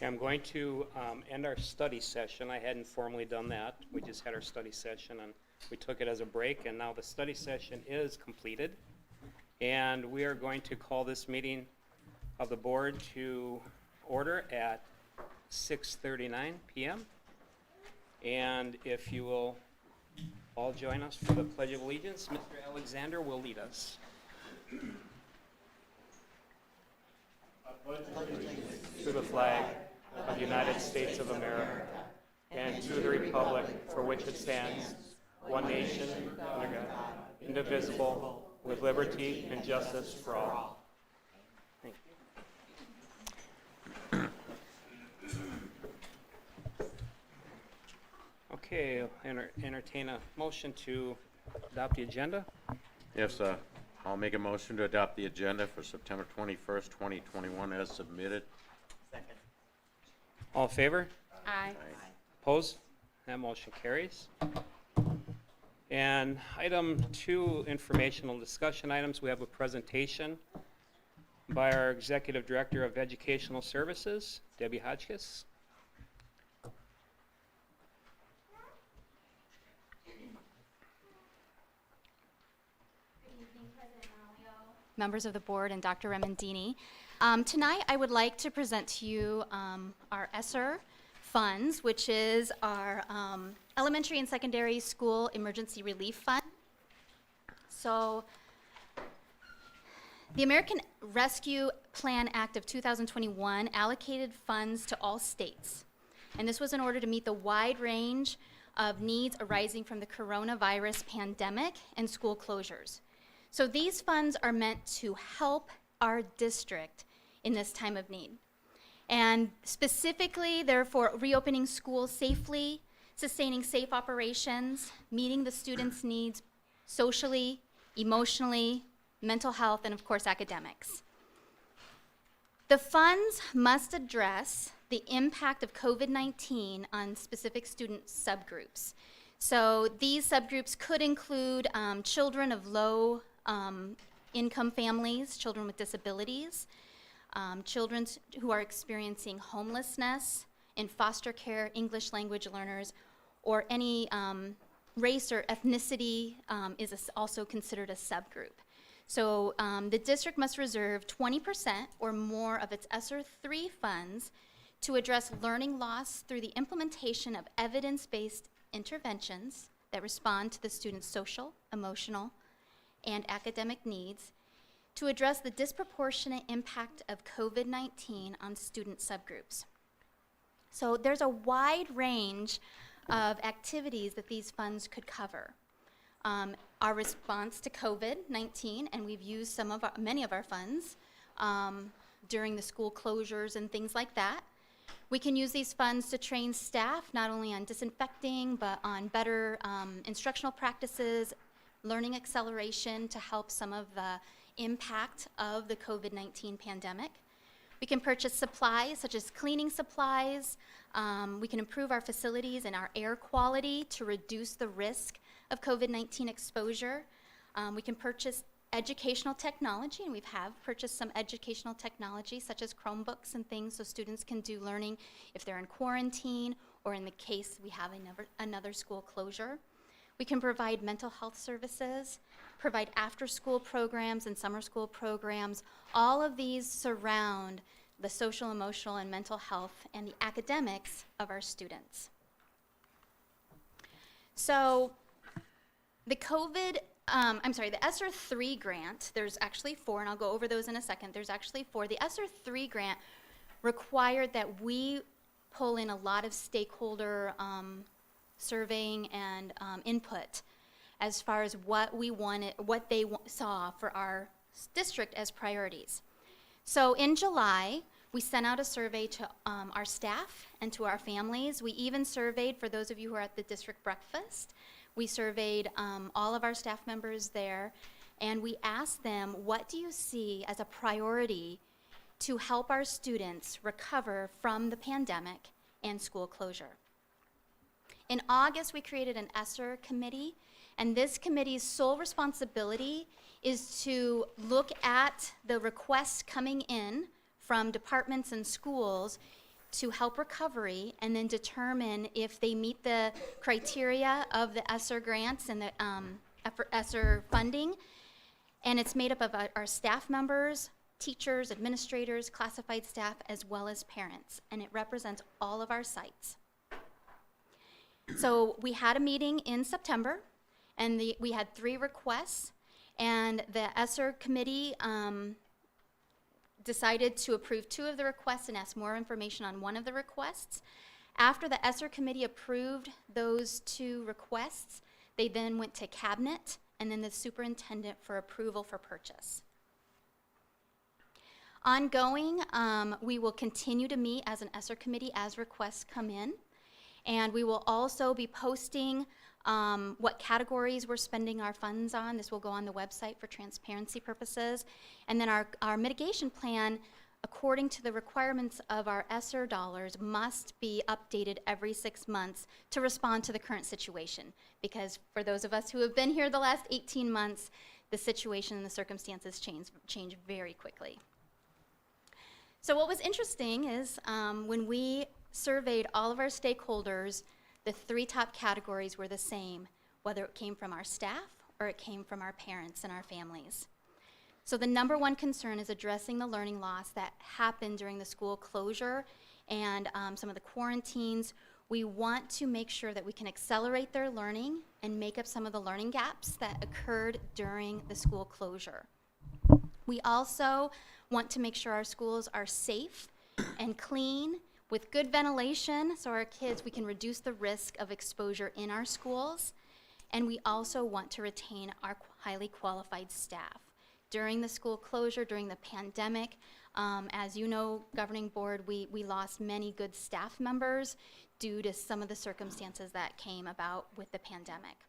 I'm going to end our study session. I hadn't formally done that. We just had our study session, and we took it as a break, and now the study session is completed. And we are going to call this meeting of the board to order at 6:39 p.m. And if you will all join us for the Pledge of Allegiance, Mr. Alexander will lead us. To the flag of the United States of America and to the republic for which it stands, one nation, under God, indivisible, with liberty and justice for all. Thank you. Okay, I'll entertain a motion to adopt the agenda. Yes, I'll make a motion to adopt the agenda for September 21st, 2021 as submitted. Second. All in favor? Aye. Opposed? That motion carries. And item 2, informational discussion items. We have a presentation by our Executive Director of Educational Services, Debbie Hotchkiss. Members of the board, and Dr. Remendini. Tonight, I would like to present to you our Esser funds, which is our elementary and secondary school emergency relief fund. So, the American Rescue Plan Act of 2021 allocated funds to all states. And this was in order to meet the wide range of needs arising from the coronavirus pandemic and school closures. So these funds are meant to help our district in this time of need. And specifically, they're for reopening schools safely, sustaining safe operations, meeting the students' needs socially, emotionally, mental health, and of course, academics. The funds must address the impact of COVID-19 on specific student subgroups. So these subgroups could include children of low income families, children with disabilities, children who are experiencing homelessness, in foster care, English language learners, or any race or ethnicity is also considered a subgroup. So the district must reserve 20% or more of its ESSER 3 funds to address learning loss through the implementation of evidence-based interventions that respond to the student's social, emotional, and academic needs to address the disproportionate impact of COVID-19 on student subgroups. So there's a wide range of activities that these funds could cover. Our response to COVID-19, and we've used many of our funds during the school closures and things like that. We can use these funds to train staff not only on disinfecting, but on better instructional practices, learning acceleration to help some of the impact of the COVID-19 pandemic. We can purchase supplies such as cleaning supplies. We can improve our facilities and our air quality to reduce the risk of COVID-19 exposure. We can purchase educational technology, and we have purchased some educational technology such as Chromebooks and things so students can do learning if they're in quarantine or in the case we have another school closure. We can provide mental health services, provide after-school programs and summer school programs. All of these surround the social, emotional, and mental health and the academics of our students. So the the ESSER 3 grant, there's actually 4, and I'll go over those in a second. There's actually 4. The ESSER 3 grant required that we pull in a lot of stakeholder surveying and input as far as what we wanted, what they saw for our district as priorities. So in July, we sent out a survey to our staff and to our families. We even surveyed, for those of you who are at the district breakfast, we surveyed all of our staff members there, and we asked them, what do you see as a priority to help our students recover from the pandemic and school closure? In August, we created an Esser Committee, and this committee's sole responsibility is to look at the requests coming in from departments and schools to help recovery and then determine if they meet the criteria of the Esser grants and the Esser funding. And it's made up of our staff members, teachers, administrators, classified staff, as well as parents. And it represents all of our sites. So we had a meeting in September, and we had 3 requests. And the Esser Committee decided to approve 2 of the requests and ask more information on 1 of the requests. After the Esser Committee approved those 2 requests, they then went to Cabinet and then the superintendent for approval for purchase. Ongoing, we will continue to meet as an Esser Committee as requests come in. And we will also be posting what categories we're spending our funds on. This will go on the website for transparency purposes. And then our mitigation plan, according to the requirements of our Esser dollars, must be updated every 6 months to respond to the current situation. Because for those of us who have been here the last 18 months, the situation and the circumstances change very quickly. So what was interesting is when we surveyed all of our stakeholders, the 3 top categories were the same, whether it came from our staff or it came from our parents and our families. So the number 1 concern is addressing the learning loss that happened during the school closure and some of the quarantines. We want to make sure that we can accelerate their learning and make up some of the learning gaps that occurred during the school closure. We also want to make sure our schools are safe and clean with good ventilation, so our kids, we can reduce the risk of exposure in our schools. And we also want to retain our highly qualified staff. During the school closure, during the pandemic, as you know, Governing Board, we lost many good staff members due to some of the circumstances that came about with the pandemic.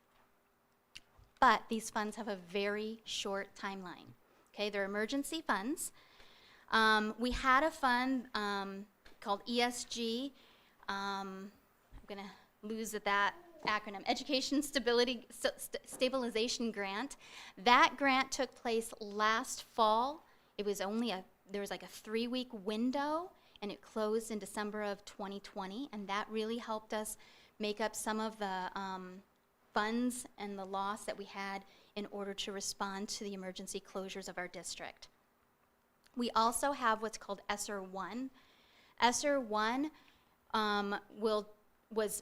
But these funds have a very short timeline. Okay, they're emergency funds. We had a fund called ESG. I'm gonna lose that acronym, Education Stabilization Grant. That grant took place last fall. It was only there was like a 3-week window, and it closed in December of 2020, and that really helped us make up some of the funds and the loss that we had in order to respond to the emergency closures of our district. We also have what's called Esser 1. Esser 1 was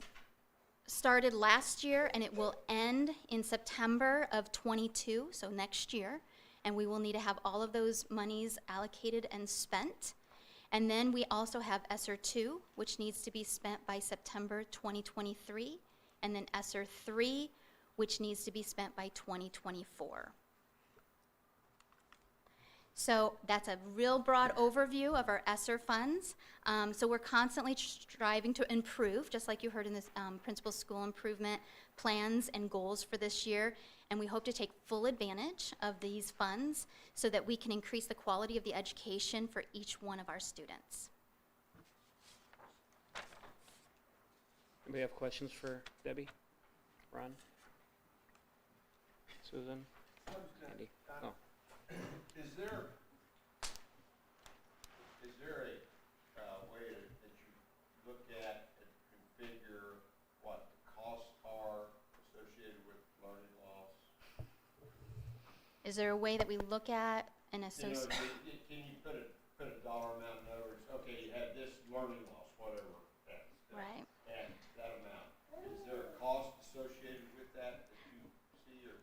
started last year, and it will end in September of 22, so next year, and we will need to have all of those monies allocated and spent. And then we also have Esser 2, which needs to be spent by September 2023, and then Esser 3, which needs to be spent by 2024. So that's a real broad overview of our Esser funds. So we're constantly striving to improve, just like you heard in this principal school improvement plans and goals for this year. And we hope to take full advantage of these funds so that we can increase the quality of the education for each one of our students. Anybody have questions for Debbie? Ron? Susan? Andy? Oh. Is there a way that you look at and configure what the costs are associated with learning loss? Is there a way that we look at and associate? Can you put a dollar amount in other words? Okay, you had this learning loss, whatever, Right. and that amount. Is there a cost associated with that you see, or?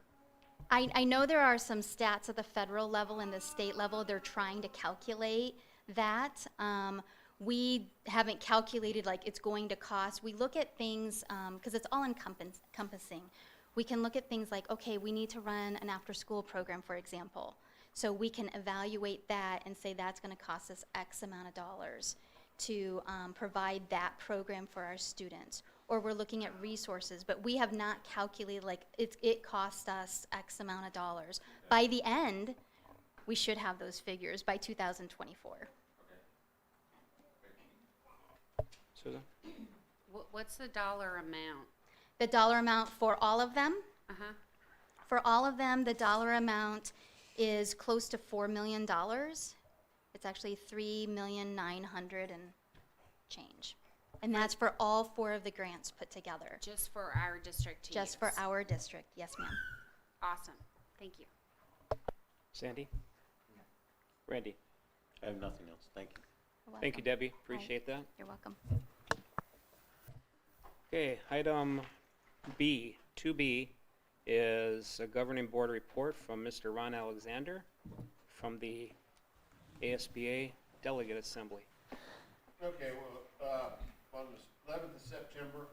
I know there are some stats at the federal level and the state level. They're trying to calculate that. We haven't calculated like it's going to cost. We look at things, because it's all encompassing. We can look at things like, okay, we need to run an after-school program, for example. So we can evaluate that and say that's going to cost us X amount of dollars to provide that program for our students. Or we're looking at resources, but we have not calculated like it costs us X amount of dollars. By the end, we should have those figures by 2024. Susan? What's the dollar amount? The dollar amount for all of them? Uh-huh. For all of them, the dollar amount is close to $4 million. It's actually $3,900,000 and change. And that's for all 4 of the grants put together. Just for our district to Just for use. our district, yes ma'am. Awesome. Thank you. Sandy? Randy? I have nothing else. Thank you. You're Thank you, welcome. Debbie. Appreciate that. You're welcome. Okay, item B, 2B, is a governing board report from Mr. Ron Alexander from the ASBA Delegate Assembly. Okay, well, on the 11th of September,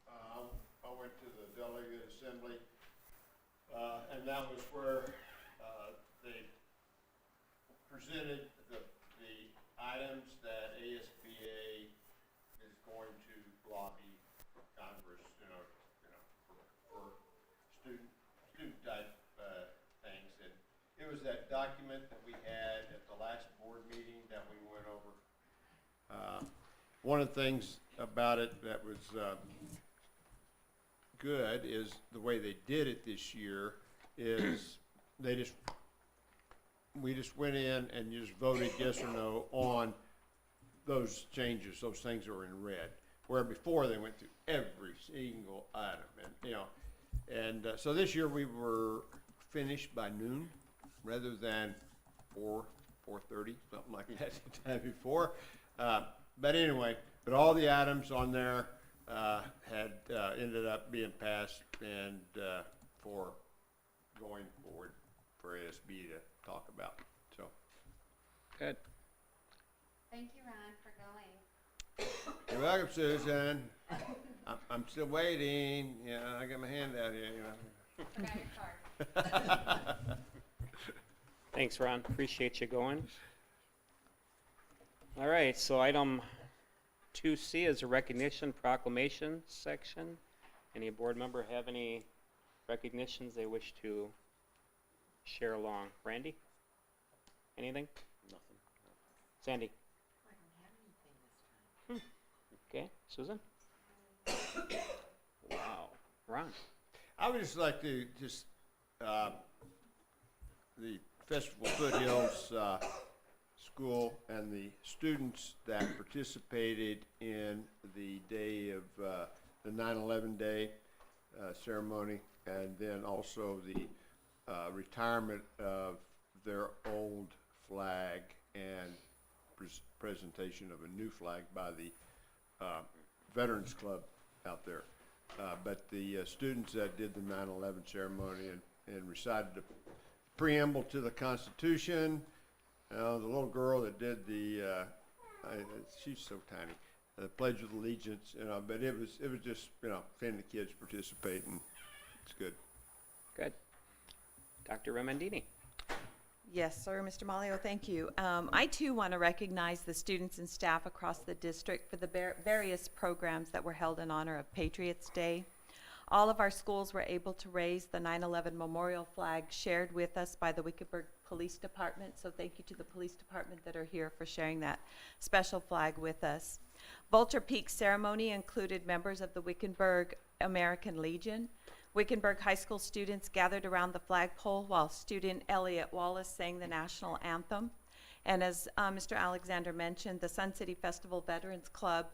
I went to the Delegate Assembly, and that was where they presented the items that ASBA is going to lobby Congress, for student type things. And it was that document that we had at the last board meeting that we went over. One of the things about it that was good is the way they did it this year is we just went in and just voted yes or no on those changes, those things that were in red. Where before they went through every single item, and so this year we were finished by noon rather than 4:30, something like that the time before. But anyway, but all the items on there had ended up being passed and for going forward for ASB to talk about. So. Good. Thank you, Ron, for going. You're welcome, Susan. I'm still waiting. Yeah, I got my hand out here. Forgot your card. Thanks, Ron. Appreciate you going. All right, so item 2C is a recognition proclamation section. Any board member have any recognitions they wish to share along? Randy? Anything? Nothing. Sandy? I don't have anything this time. Okay, Susan? Wow. Ron? I would just like to the Festival Foothills School and the students that participated in the day of the 9/11 day ceremony, and then also the retirement of their old flag and presentation of a new flag by the Veterans Club out there. But the students that did the 9/11 ceremony and recited the preamble to the Constitution, the little girl that did the, she's so tiny, the Pledge of Allegiance, but it was just, seeing the kids participate, and it's good. Good. Dr. Remendini? Yes, sir, Mr. Malio, thank you. I too want to recognize the students and staff across the district for the various programs that were held in honor of Patriots Day. All of our schools were able to raise the 9/11 memorial flag shared with us by the Wickenburg Police Department, so thank you to the police department that are here for sharing that special flag with us. Vulture Peak ceremony included members of the Wickenburg American Legion. Wickenburg High School students gathered around the flagpole while student Elliot Wallace sang the national anthem. And as Mr. Alexander mentioned, the Sun City Festival Veterans Club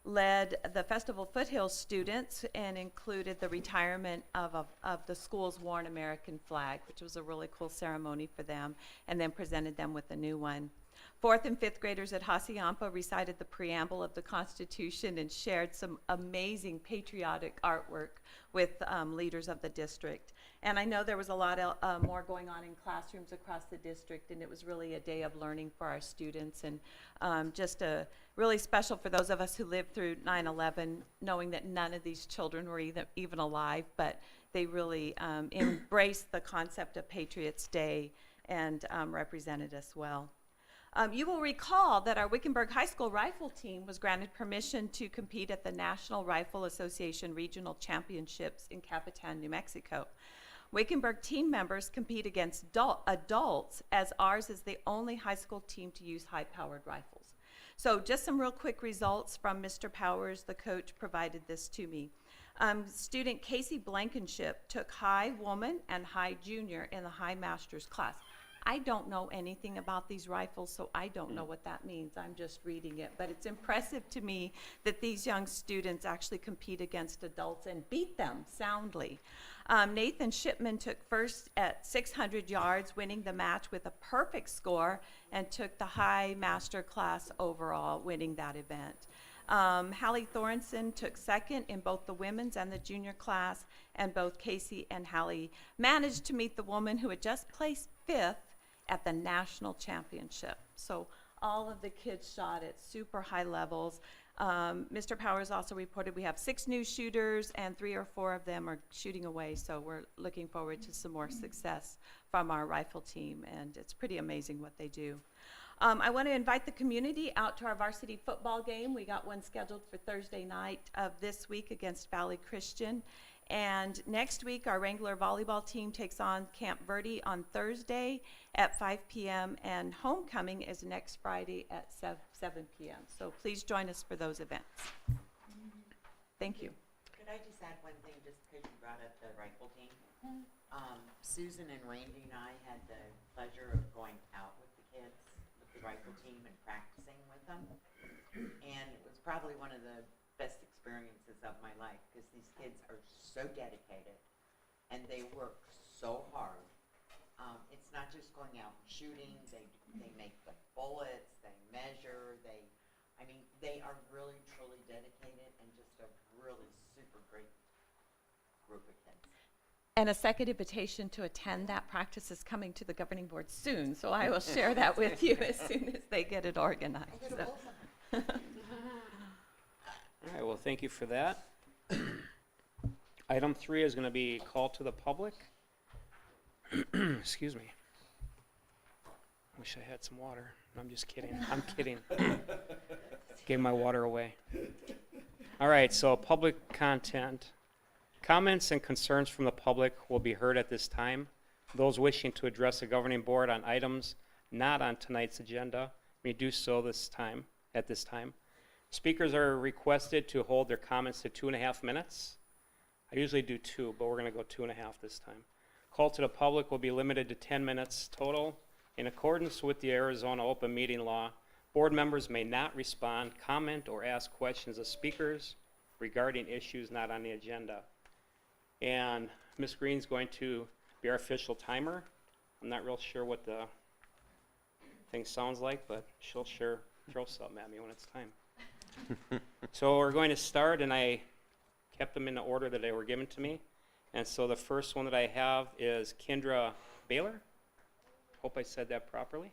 led the Festival Foothills students and included the retirement of the school's worn American flag, which was a really cool ceremony for them, and then presented them with a new one. 4th and 5th graders at Haciampa recited the preamble of the Constitution and shared some amazing patriotic artwork with leaders of the district. And I know there was a lot more going on in classrooms across the district, and it was really a day of learning for our students, and just really special for those of us who lived through 9/11, knowing that none of these children were even alive, but they really embraced the concept of Patriots Day and represented us well. You will recall that our Wickenburg High School rifle team was granted permission to compete at the National Rifle Association Regional Championships in Capitan, New Mexico. Wickenburg team members compete against adults, as ours is the only high school team to use high-powered rifles. So just some real quick results from Mr. Powers, the coach provided this to me. Student Casey Blankenship took high woman and high junior in the high masters class. I don't know anything about these rifles, so I don't know what that means. I'm just reading it. But it's impressive to me that these young students actually compete against adults and beat them soundly. Nathan Shipman took first at 600 yards, winning the match with a perfect score, and took the high master class overall, winning that event. Hallie Thorenson took second in both the women's and the junior class, and both Casey and Hallie managed to meet the woman who had just placed 5th at the national championship. So all of the kids shot at super high levels. Mr. Powers also reported we have 6 new shooters, and 3 or 4 of them are shooting away, so we're looking forward to some more success from our rifle team, and it's pretty amazing what they do. I want to invite the community out to our varsity football game. We got one scheduled for Thursday night of this week against Valley Christian. And next week, our Wrangler volleyball team takes on Camp Verde on Thursday at 5 p.m. And homecoming is next Friday at 7 p.m. So please join us for those events. Thank you. Could I just add one thing, just because you brought up the rifle team? Susan and Randy and I had the pleasure of going out with the kids, with the rifle team, and practicing with them. And it was probably one of the best experiences of my life, because these kids are so dedicated and they work so hard. It's not just going out and shooting. They make the bullets, they measure, they are really truly dedicated, and just a really super great group of kids. And a second invitation to attend that practice is coming to the governing board soon, so I will share that with you as soon as they get it organized. So. All right, well, thank you for that. Item 3 is going to be call to the public. Excuse me. Wish I had some water. I'm just kidding. I'm kidding. Gave my water away. All right, so public content. Comments and concerns from the public will be heard at this time. Those wishing to address the governing board on items not on tonight's agenda may do so at this time. Speakers are requested to hold their comments to 2.5 minutes. I usually do 2, but we're going to go 2.5 this time. Call to the public will be limited to 10 minutes total. In accordance with the Arizona Open Meeting Law, board members may not respond, comment, or ask questions of speakers regarding issues not on the agenda. And Ms. Green's going to be our official timer. I'm not real sure what the thing sounds like, but she'll sure throw something at me when it's time. So we're going to start, and I kept them in the order that they were given to me. And so the first one that I have is Kendra Baylor. Hope I said that properly.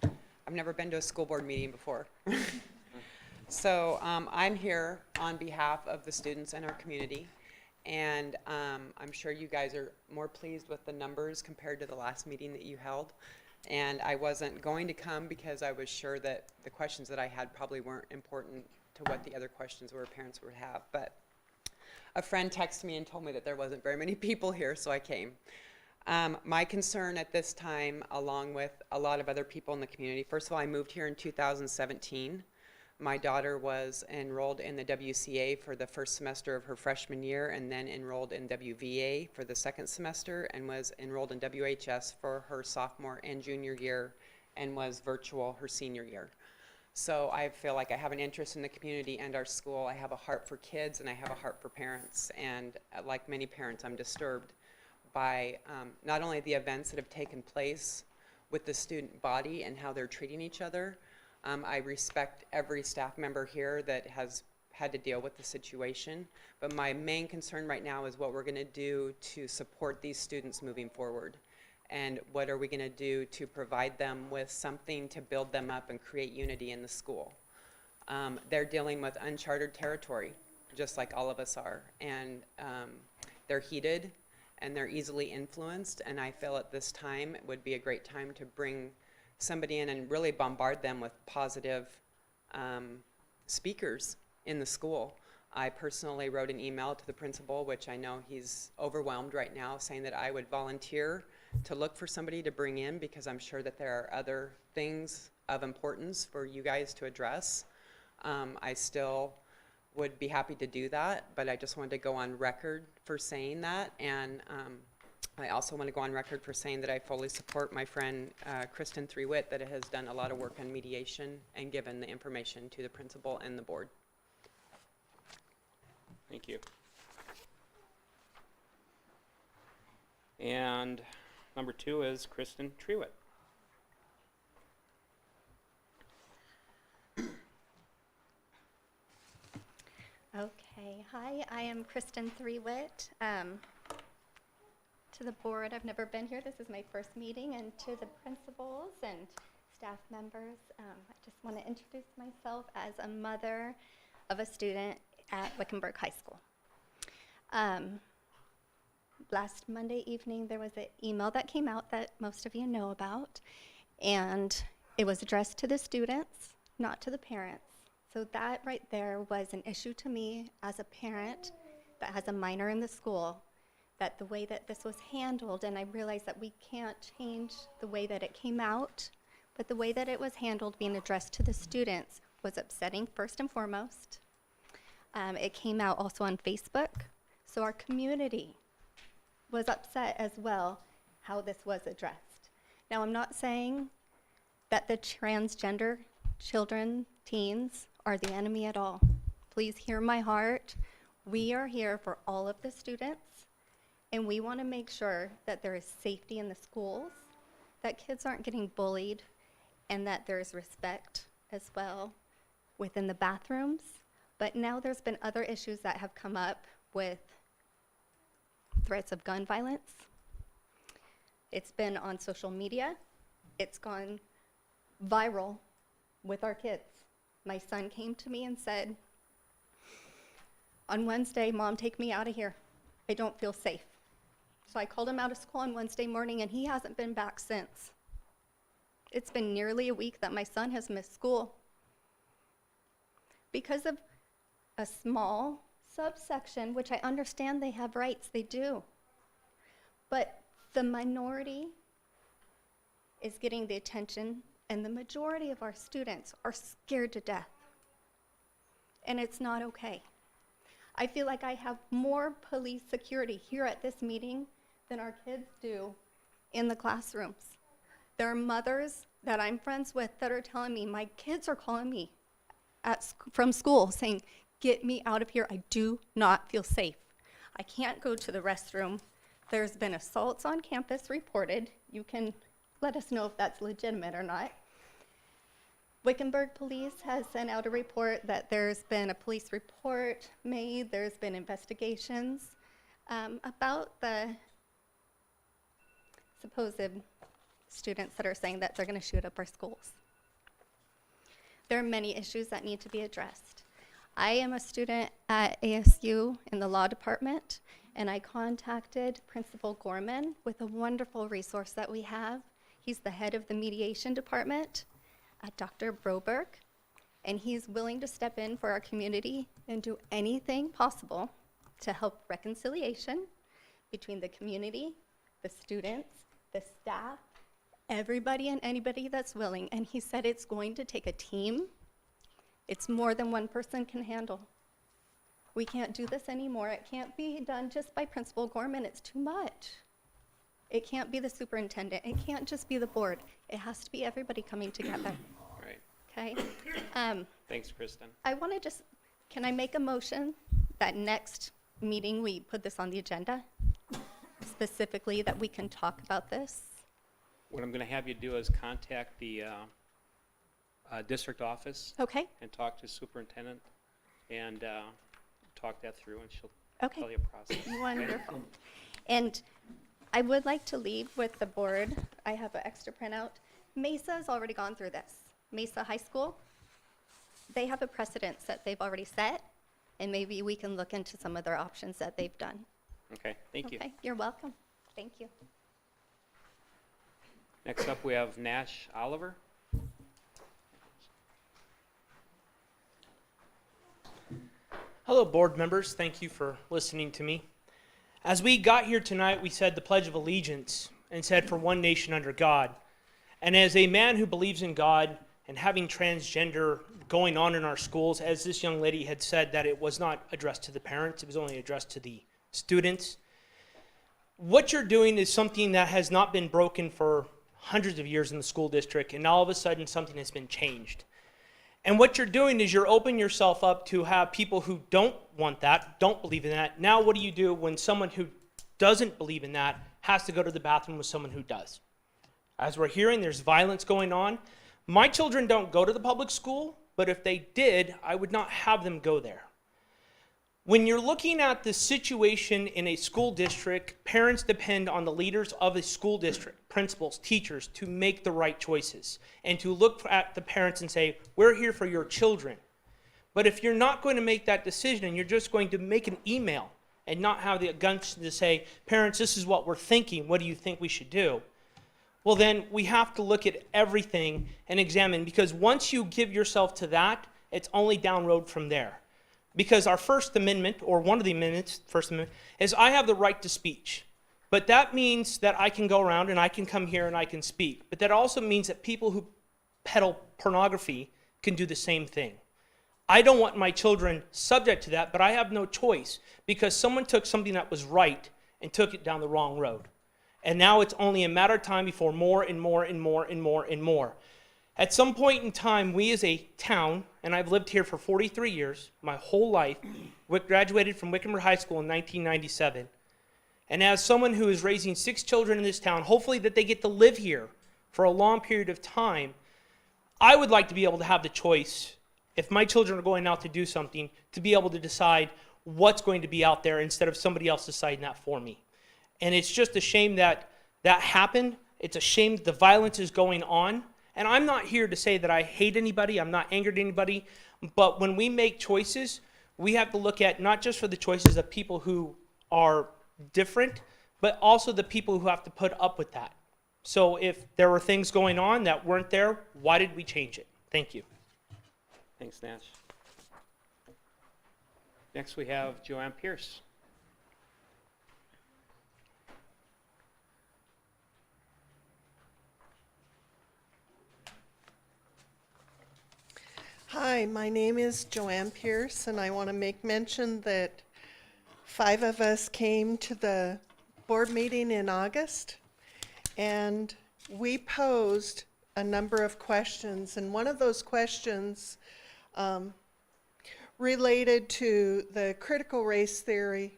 I've never been to a school board meeting before. So I'm here on behalf of the students in our community, and I'm sure you guys are more pleased with the numbers compared to the last meeting that you held. And I wasn't going to come because I was sure that the questions that I had probably weren't important to what the other questions were parents would have. But a friend texted me and told me that there wasn't very many people here, so I came. My concern at this time, along with a lot of other people in the community, first of all, I moved here in 2017. My daughter was enrolled in the WCA for the first semester of her freshman year, and then enrolled in WVA for the second semester, and was enrolled in WHS for her sophomore and junior year, and was virtual her senior year. So I feel like I have an interest in the community and our school. I have a heart for kids, and I have a heart for parents, and like many parents, I'm disturbed by not only the events that have taken place with the student body and how they're treating each other. I respect every staff member here that has had to deal with the situation, but my main concern right now is what we're going to do to support these students moving forward, and what are we going to do to provide them with something to build them up and create unity in the school. They're dealing with uncharted territory, just like all of us are, and they're heated and they're easily influenced, and I feel at this time it would be a great time to bring somebody in and really bombard them with positive speakers in the school. I personally wrote an email to the principal, which I know he's overwhelmed right now, saying that I would volunteer to look for somebody to bring in, because I'm sure that there are other things of importance for you guys to address. I still would be happy to do that, but I just wanted to go on record for saying that. And I also want to go on record for saying that I fully support my friend Kristen Threewitt, that has done a lot of work on mediation and given the information to the principal and the board. Thank you. And number 2 is Kristen Trewitt. Okay, hi, I am Kristen Threewitt. To the board, I've never been here. This is my first meeting, and to the principals and staff members, I just want to introduce myself as a mother of a student at Wickenburg High School. Last Monday evening, there was an email that came out that most of you know about, and it was addressed to the students, not to the parents. So that right there was an issue to me as a parent that has a minor in the school, that the way that this was handled, and I realized that we can't change the way that it came out, but the way that it was handled, being addressed to the students, was upsetting first and foremost. It came out also on Facebook, so our community was upset as well how this was addressed. Now, I'm not saying that the transgender children, teens, are the enemy at all. Please hear my heart. We are here for all of the students, and we want to make sure that there is safety in the schools, that kids aren't getting bullied, and that there's respect as well within the bathrooms. But now there's been other issues that have come up with threats of gun violence. It's been on social media. It's gone viral with our kids. My son came to me and said, on Wednesday, Mom, take me out of here. I don't feel safe. So I called him out of school on Wednesday morning, and he hasn't been back since. It's been nearly a week that my son has missed school because of a small subsection, which I understand they have rights, they do. But the minority is getting the attention, and the majority of our students are scared to death. And it's not okay. I feel like I have more police security here at this meeting than our kids do in the classrooms. There are mothers that I'm friends with that are telling me, my kids are calling me from school saying, get me out of here, I do not feel safe. I can't go to the restroom. There's been assaults on campus reported. You can let us know if that's legitimate or not. Wickenburg Police has sent out a report that there's been a police report made, there's been investigations about the supposed students that are saying that they're going to shoot up our schools. There are many issues that need to be addressed. I am a student at ASU in the law department, and I contacted Principal Gorman with a wonderful resource that we have. He's the head of the mediation department at Dr. Broberg, and he's willing to step in for our community and do anything possible to help reconciliation between the community, the students, the staff, everybody and anybody that's willing. And he said it's going to take a team. It's more than one person can handle. We can't do this anymore. It can't be done just by Principal Gorman. It's too much. It can't be the superintendent. It can't just be the board. It has to be everybody coming together. Right. Okay? Thanks, Kristen. I want to just, can I make a motion that next meeting we put this on the agenda? Specifically that we can talk about this? What I'm going to have you do is contact the district office. Okay. And talk to superintendent and talk that through, and she'll Okay. tell you a process. okay? Wonderful. And I would like to leave with the board. I have an extra printout. Mesa's already gone through this. Mesa High School, they have a precedence that they've already set, and maybe we can look into some other options that they've done. Okay, thank you. Okay, you're welcome. Thank you. Next up, we have Nash Oliver. Hello, board members. Thank you for listening to me. As we got here tonight, we said the Pledge of Allegiance and said, for one nation under God. And as a man who believes in God and having transgender going on in our schools, as this young lady had said, that it was not addressed to the parents, it was only addressed to the students. What you're doing is something that has not been broken for hundreds of years in the school district, and all of a sudden something has been changed. And what you're doing is you're opening yourself up to have people who don't want that, don't believe in that. Now what do you do when someone who doesn't believe in that has to go to the bathroom with someone who does? As we're hearing, there's violence going on. My children don't go to the public school, but if they did, I would not have them go there. When you're looking at the situation in a school district, parents depend on the leaders of a school district, principals, teachers, to make the right choices and to look at the parents and say, we're here for your children. But if you're not going to make that decision and you're just going to make an email and not have the guts to say, parents, this is what we're thinking, what do you think we should do? Well, then we have to look at everything and examine, because once you give yourself to that, it's only down road from there. Because our First Amendment, or one of the amendments, First Amendment, is I have the right to speech. But that means that I can go around and I can come here and I can speak. But that also means that people who peddle pornography can do the same thing. I don't want my children subject to that, but I have no choice, because someone took something that was right and took it down the wrong road. And now it's only a matter of time before more and more and more and more and more. At some point in time, we as a town, and I've lived here for 43 years, my whole life, graduated from Wickenburg High School in 1997. And as someone who is raising 6 children in this town, hopefully that they get to live here for a long period of time, I would like to be able to have the choice, if my children are going out to do something, to be able to decide what's going to be out there instead of somebody else deciding that for me. And it's just a shame that that happened. It's a shame that the violence is going on. And I'm not here to say that I hate anybody, I'm not angered at anybody, but when we make choices, we have to look at not just for the choices of people who are different, but also the people who have to put up with that. So if there were things going on that weren't there, why did we change it? Thank you. Thanks, Nash. Next we have Joanne Pierce. Hi, my name is Joanne Pierce, and I want to make mention that 5 of us came to the board meeting in August, and we posed a number of questions, and one of those questions related to the critical race theory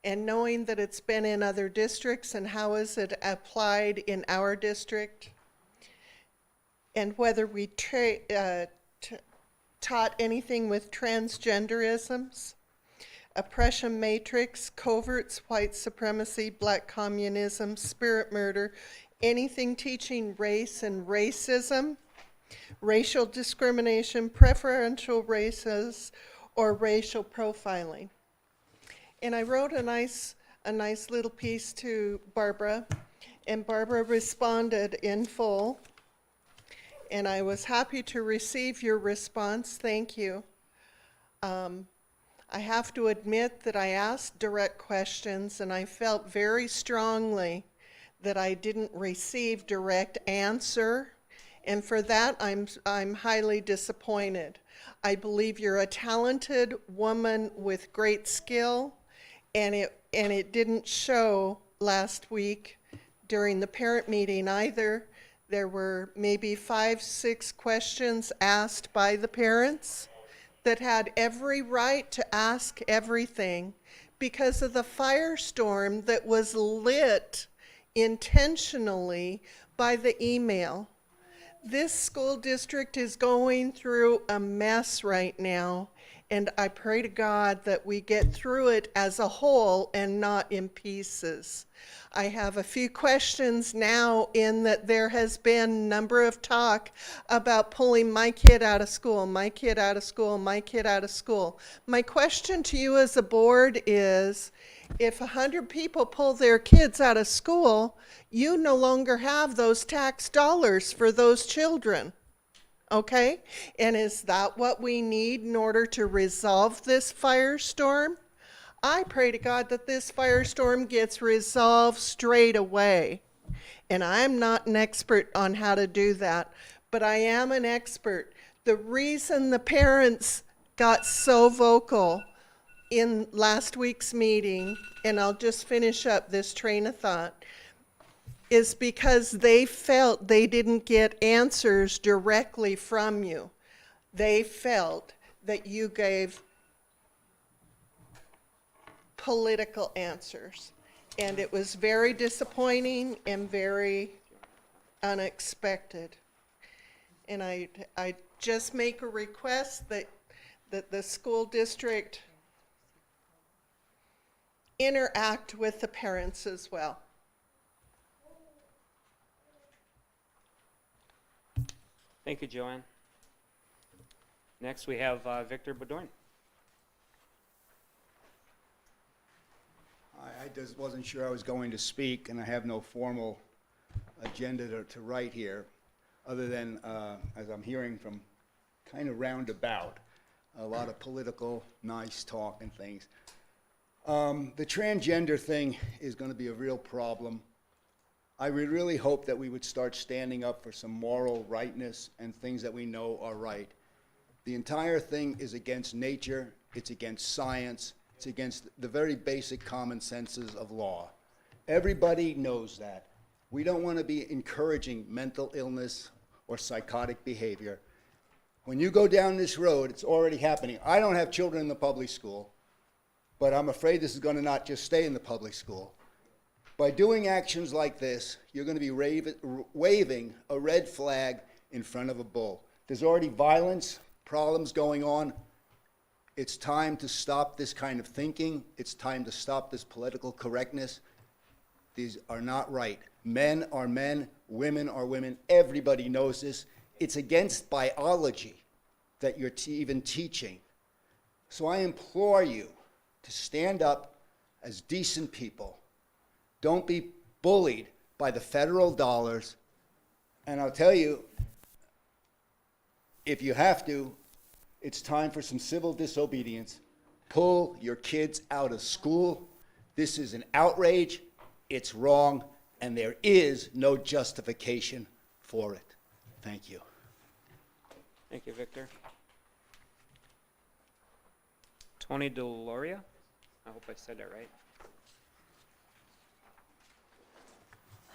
and knowing that it's been in other districts and how is it applied in our district, and whether we taught anything with transgenderisms, oppression matrix, coverts, white supremacy, black communism, spirit murder, anything teaching race and racism, racial discrimination, preferential races, or racial profiling. And I wrote a nice little piece to Barbara, and Barbara responded in full. And I was happy to receive your response. Thank you. I have to admit that I asked direct questions, and I felt very strongly that I didn't receive direct answer, and for that I'm highly disappointed. I believe you're a talented woman with great skill, and it didn't show last week during the parent meeting either. There were maybe 5, 6 questions asked by the parents that had every right to ask everything because of the firestorm that was lit intentionally by the email. This school district is going through a mess right now, and I pray to God that we get through it as a whole and not in pieces. I have a few questions now in that there has been a number of talk about pulling my kid out of school, my kid out of school, my kid out of school. My question to you as a board is, if 100 people pull their kids out of school, you no longer have those tax dollars for those children. Okay? And is that what we need in order to resolve this firestorm? I pray to God that this firestorm gets resolved straight away. And I'm not an expert on how to do that, but I am an expert. The reason the parents got so vocal in last week's meeting, and I'll just finish up this train of thought, is because they felt they didn't get answers directly from you. They felt that you gave political answers. And it was very disappointing and very unexpected. And I just make a request that the school district interact with the parents as well. Thank you, Joanne. Next, we have Victor Bedorn. I just wasn't sure I was going to speak, and I have no formal agenda to write here, other than, as I'm hearing from kind of roundabout, a lot of political, nice talk and things. The transgender thing is going to be a real problem. I would really hope that we would start standing up for some moral rightness and things that we know are right. The entire thing is against nature, it's against science, it's against the very basic common senses of law. Everybody knows that. We don't want to be encouraging mental illness or psychotic behavior. When you go down this road, it's already happening. I don't have children in the public school, but I'm afraid this is going to not just stay in the public school. By doing actions like this, you're going to be waving a red flag in front of a bull. There's already violence, problems going on. It's time to stop this kind of thinking. It's time to stop this political correctness. These are not right. Men are men, women are women. Everybody knows this. It's against biology that you're even teaching. So I implore you to stand up as decent people. Don't be bullied by the federal dollars. And I'll tell you, if you have to, it's time for some civil disobedience. Pull your kids out of school. This is an outrage. It's wrong. And there is no justification for it. Thank you. Thank you, Victor. Tony DeLoria? I hope I said that right.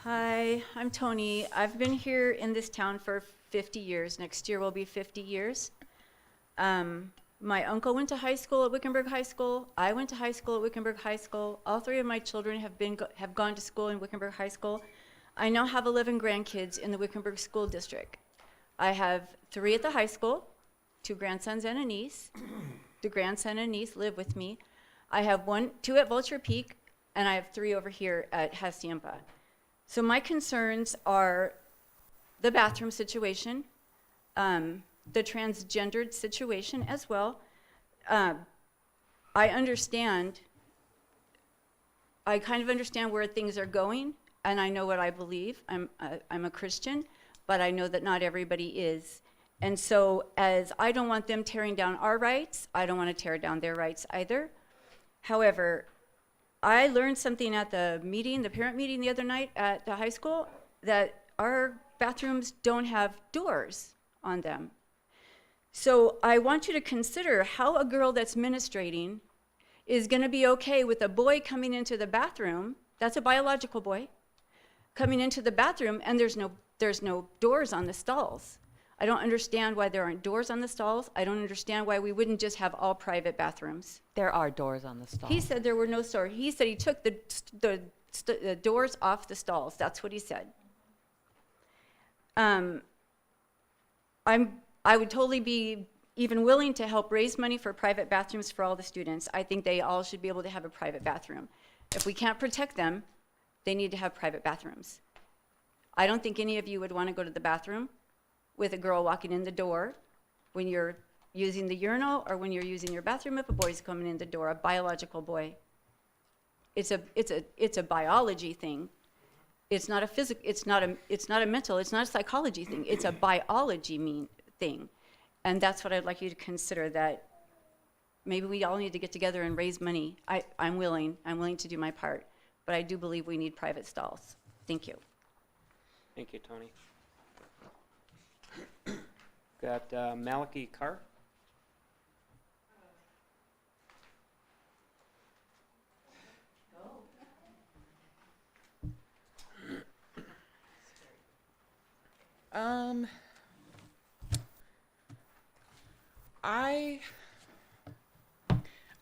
Hi, I'm Tony. I've been here in this town for 50 years. Next year will be 50 years. My uncle went to high school at Wickenburg High School. I went to high school at Wickenburg High School. All three of my children have gone to school in Wickenburg High School. I now have 11 grandkids in the Wickenburg School District. I have 3 at the high school, 2 grandsons and a niece. The grandson and niece live with me. I have 2 at Vulture Peak, and I have 3 over here at Haciampa. So my concerns are the bathroom situation, the transgendered situation as well. I kind of understand where things are going, and I know what I believe. I'm a Christian, but I know that not everybody is. And so as I don't want them tearing down our rights, I don't want to tear down their rights either. However, I learned something at the meeting, the parent meeting the other night at the high school, that our bathrooms don't have doors on them. So I want you to consider how a girl that's menstruating is going to be okay with a boy coming into the bathroom, that's a biological boy, coming into the bathroom, and there's no doors on the stalls. I don't understand why there aren't doors on the stalls. I don't understand why we wouldn't just have all private bathrooms. There are doors on the stall. He said there were no doors. He said he took the doors off the stalls. That's what he said. I would totally be even willing to help raise money for private bathrooms for all the students. I think they all should be able to have a private bathroom. If we can't protect them, they need to have private bathrooms. I don't think any of you would want to go to the bathroom with a girl walking in the door when you're using the urinal or when you're using your bathroom if a boy's coming in the door, a biological boy. It's a biology thing. It's not a physical, it's not a mental, it's not a psychology thing. It's a biology thing. And that's what I'd like you to consider, that maybe we all need to get together and raise money. I'm willing to do my part, but I do believe we need private stalls. Thank you. Thank you, Tony. Got Malachi Carr.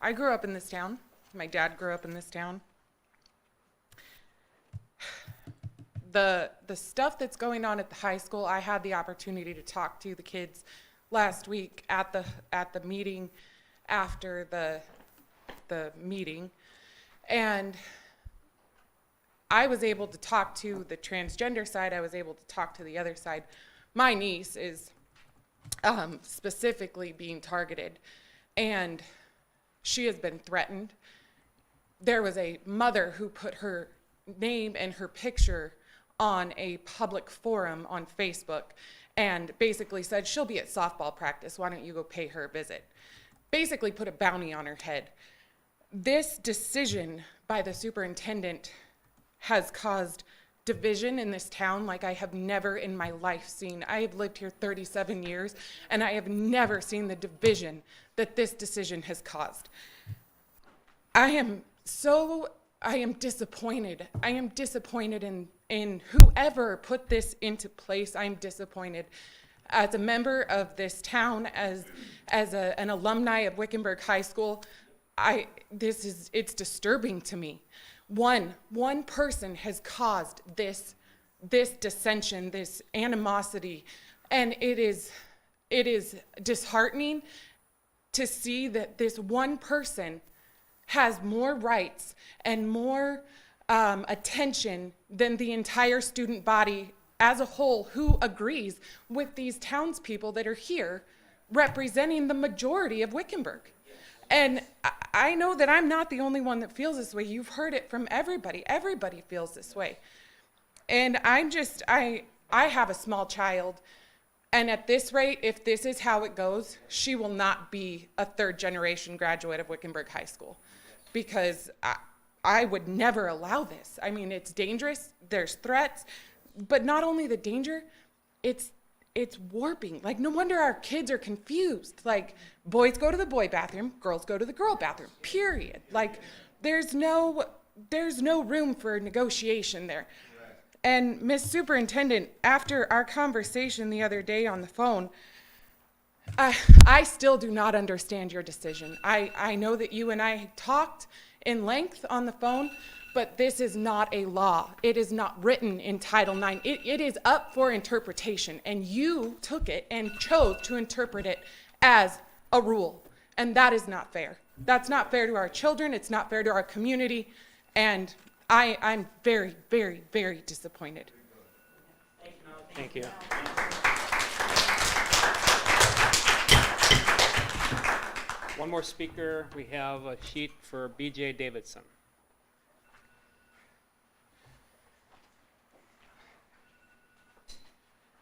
I grew up in this town. My dad grew up in this town. The stuff that's going on at the high school, I had the opportunity to talk to the kids last week at the meeting after the meeting, and I was able to talk to the transgender side. I was able to talk to the other side. My niece is specifically being targeted, and she has been threatened. There was a mother who put her name and her picture on a public forum on Facebook and basically said, she'll be at softball practice, why don't you go pay her a visit? Basically put a bounty on her head. This decision by the superintendent has caused division in this town like I have never in my life seen. I have lived here 37 years, and I have never seen the division that this decision has caused. I am disappointed. I am disappointed in whoever put this into place. I am disappointed. As a member of this town, as an alumni of Wickenburg High School, it's disturbing to me. One person has caused this dissension, this animosity, and it is disheartening to see that this one person has more rights and more attention than the entire student body as a whole, who agrees with these townspeople that are here representing the majority of Wickenburg. And I know that I'm not the only one that feels this way. You've heard it from everybody. Everybody feels this way. And I have a small child, and at this rate, if this is how it goes, she will not be a third-generation graduate of Wickenburg High School, because I would never allow this. I mean, it's dangerous, there's threats, but not only the danger, it's warping. Like, no wonder our kids are confused. Like, boys go to the boy bathroom, girls go to the girl bathroom, period. Like, there's no room for negotiation there. And Ms. Superintendent, after our conversation the other day on the phone, I still do not understand your decision. I know that you and I talked in length on the phone, but this is not a law. It is not written in Title IX. It is up for interpretation, and you took it and chose to interpret it as a rule, and that is not fair. That's not fair to our children. It's not fair to our community, and I'm very, very, very disappointed. Thank you. One more speaker. We have a sheet for B.J. Davidson.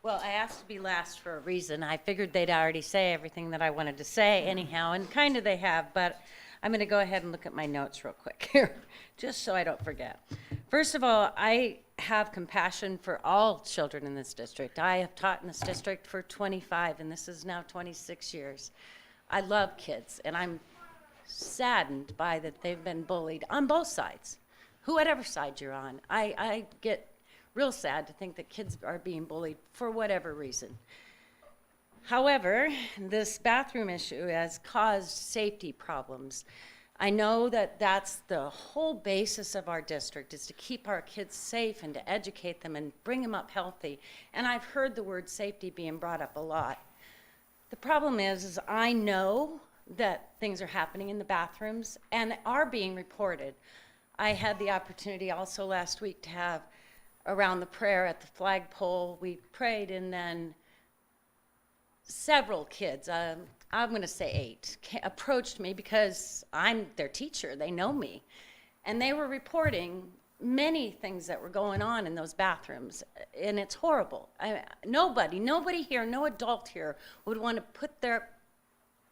Well, I asked to be last for a reason. I figured they'd already say everything that I wanted to say anyhow, and kind of they have, but I'm going to go ahead and look at my notes real quick here, just so I don't forget. First of all, I have compassion for all children in this district. I have taught in this district for 25, and this is now 26 years. I love kids, and I'm saddened by that they've been bullied on both sides, whatever side you're on. I get real sad to think that kids are being bullied for whatever reason. However, this bathroom issue has caused safety problems. I know that that's the whole basis of our district, is to keep our kids safe and to educate them and bring them up healthy. And I've heard the word safety being brought up a lot. The problem is I know that things are happening in the bathrooms and are being reported. I had the opportunity also last week to have around the prayer at the flagpole. We prayed, and then several kids, I'm going to say 8, approached me because I'm their teacher. They know me. And they were reporting many things that were going on in those bathrooms, and it's horrible. Nobody here, no adult here would want to put their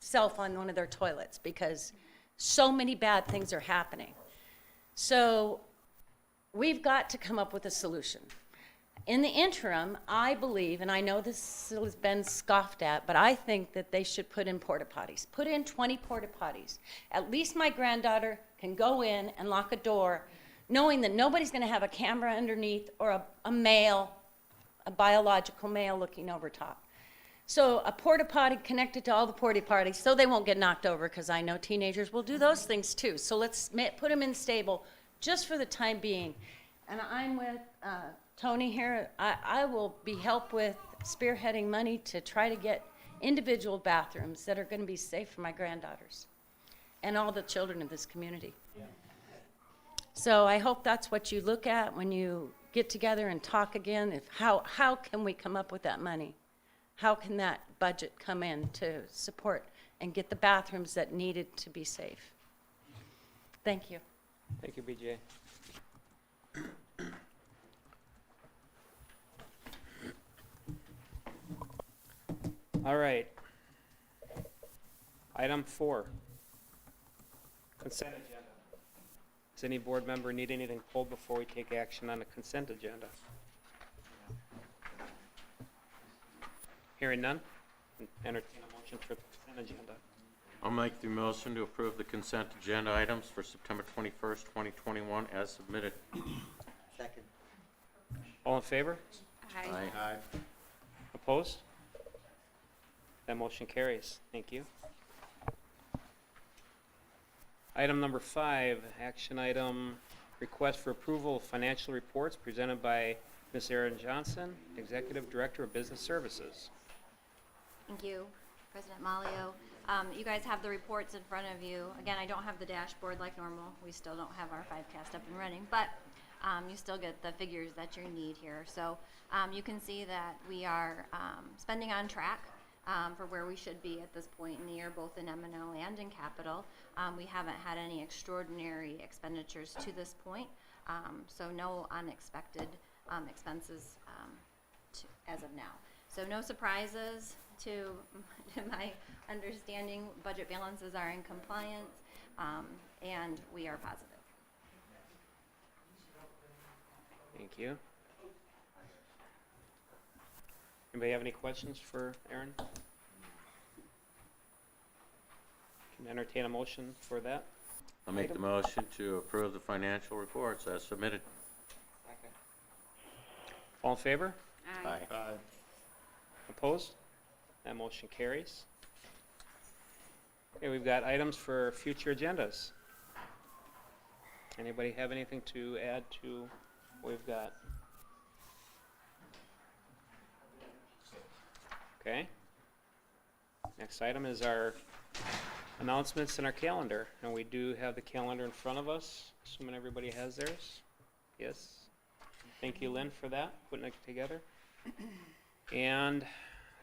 self on one of their toilets because so many bad things are happening. So we've got to come up with a solution. In the interim, I believe, and I know this has been scoffed at, but I think that they should put in porta potties. Put in 20 porta potties. At least my granddaughter can go in and lock a door, knowing that nobody's going to have a camera underneath or a male, a biological male looking over top. So a porta potty connected to all the porta potties so they won't get knocked over, because I know teenagers will do those things too. So let's put them in stable just for the time being. And I'm with Tony here. I will be helped with spearheading money to try to get individual bathrooms that are going to be safe for my granddaughters and all the children of this community. So I hope that's what you look at when you get together and talk again. How can we come up with that money? How can that budget come in to support and get the bathrooms that needed to be safe? Thank you. Thank you, BJ. All right. Item 4, consent agenda. Does any board member need anything pulled before we take action on the consent agenda? Hearing none, entertain a motion for the consent agenda. I'll make the motion to approve the consent agenda items for September 21st, 2021 as submitted. Second. All in favor? Aye. Opposed? That motion carries. Thank you. Item number 5, action item, request for approval of financial reports presented by Ms. Erin Johnson, Executive Director of Business Services. Thank you, President Malio. You guys have the reports in front of you. Again, I don't have the dashboard like normal. We still don't have our 5cast up and running, but you still get the figures that you need here. So you can see that we are spending on track for where we should be at this point in the year, both in M&O and in capital. We haven't had any extraordinary expenditures to this point, so no unexpected expenses as of now. So no surprises to my understanding. Budget balances are in compliance, and we are positive. Thank you. Anybody have any questions for Erin? Can entertain a motion for that? I'll make the motion to approve the financial reports as submitted. Second. All in favor? Aye. Opposed? That motion carries. Okay, we've got items for future agendas. Anybody have anything to add to what we've got? Okay. Next item is our announcements in our calendar, and we do have the calendar in front of us, assuming everybody has theirs. Yes. Thank you, Lynn, for that, putting it together. And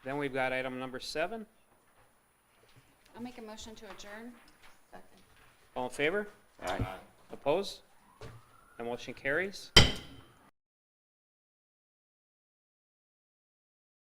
then we've got item number 7. I'll make a motion to adjourn. All in favor? Aye. Opposed? The motion carries.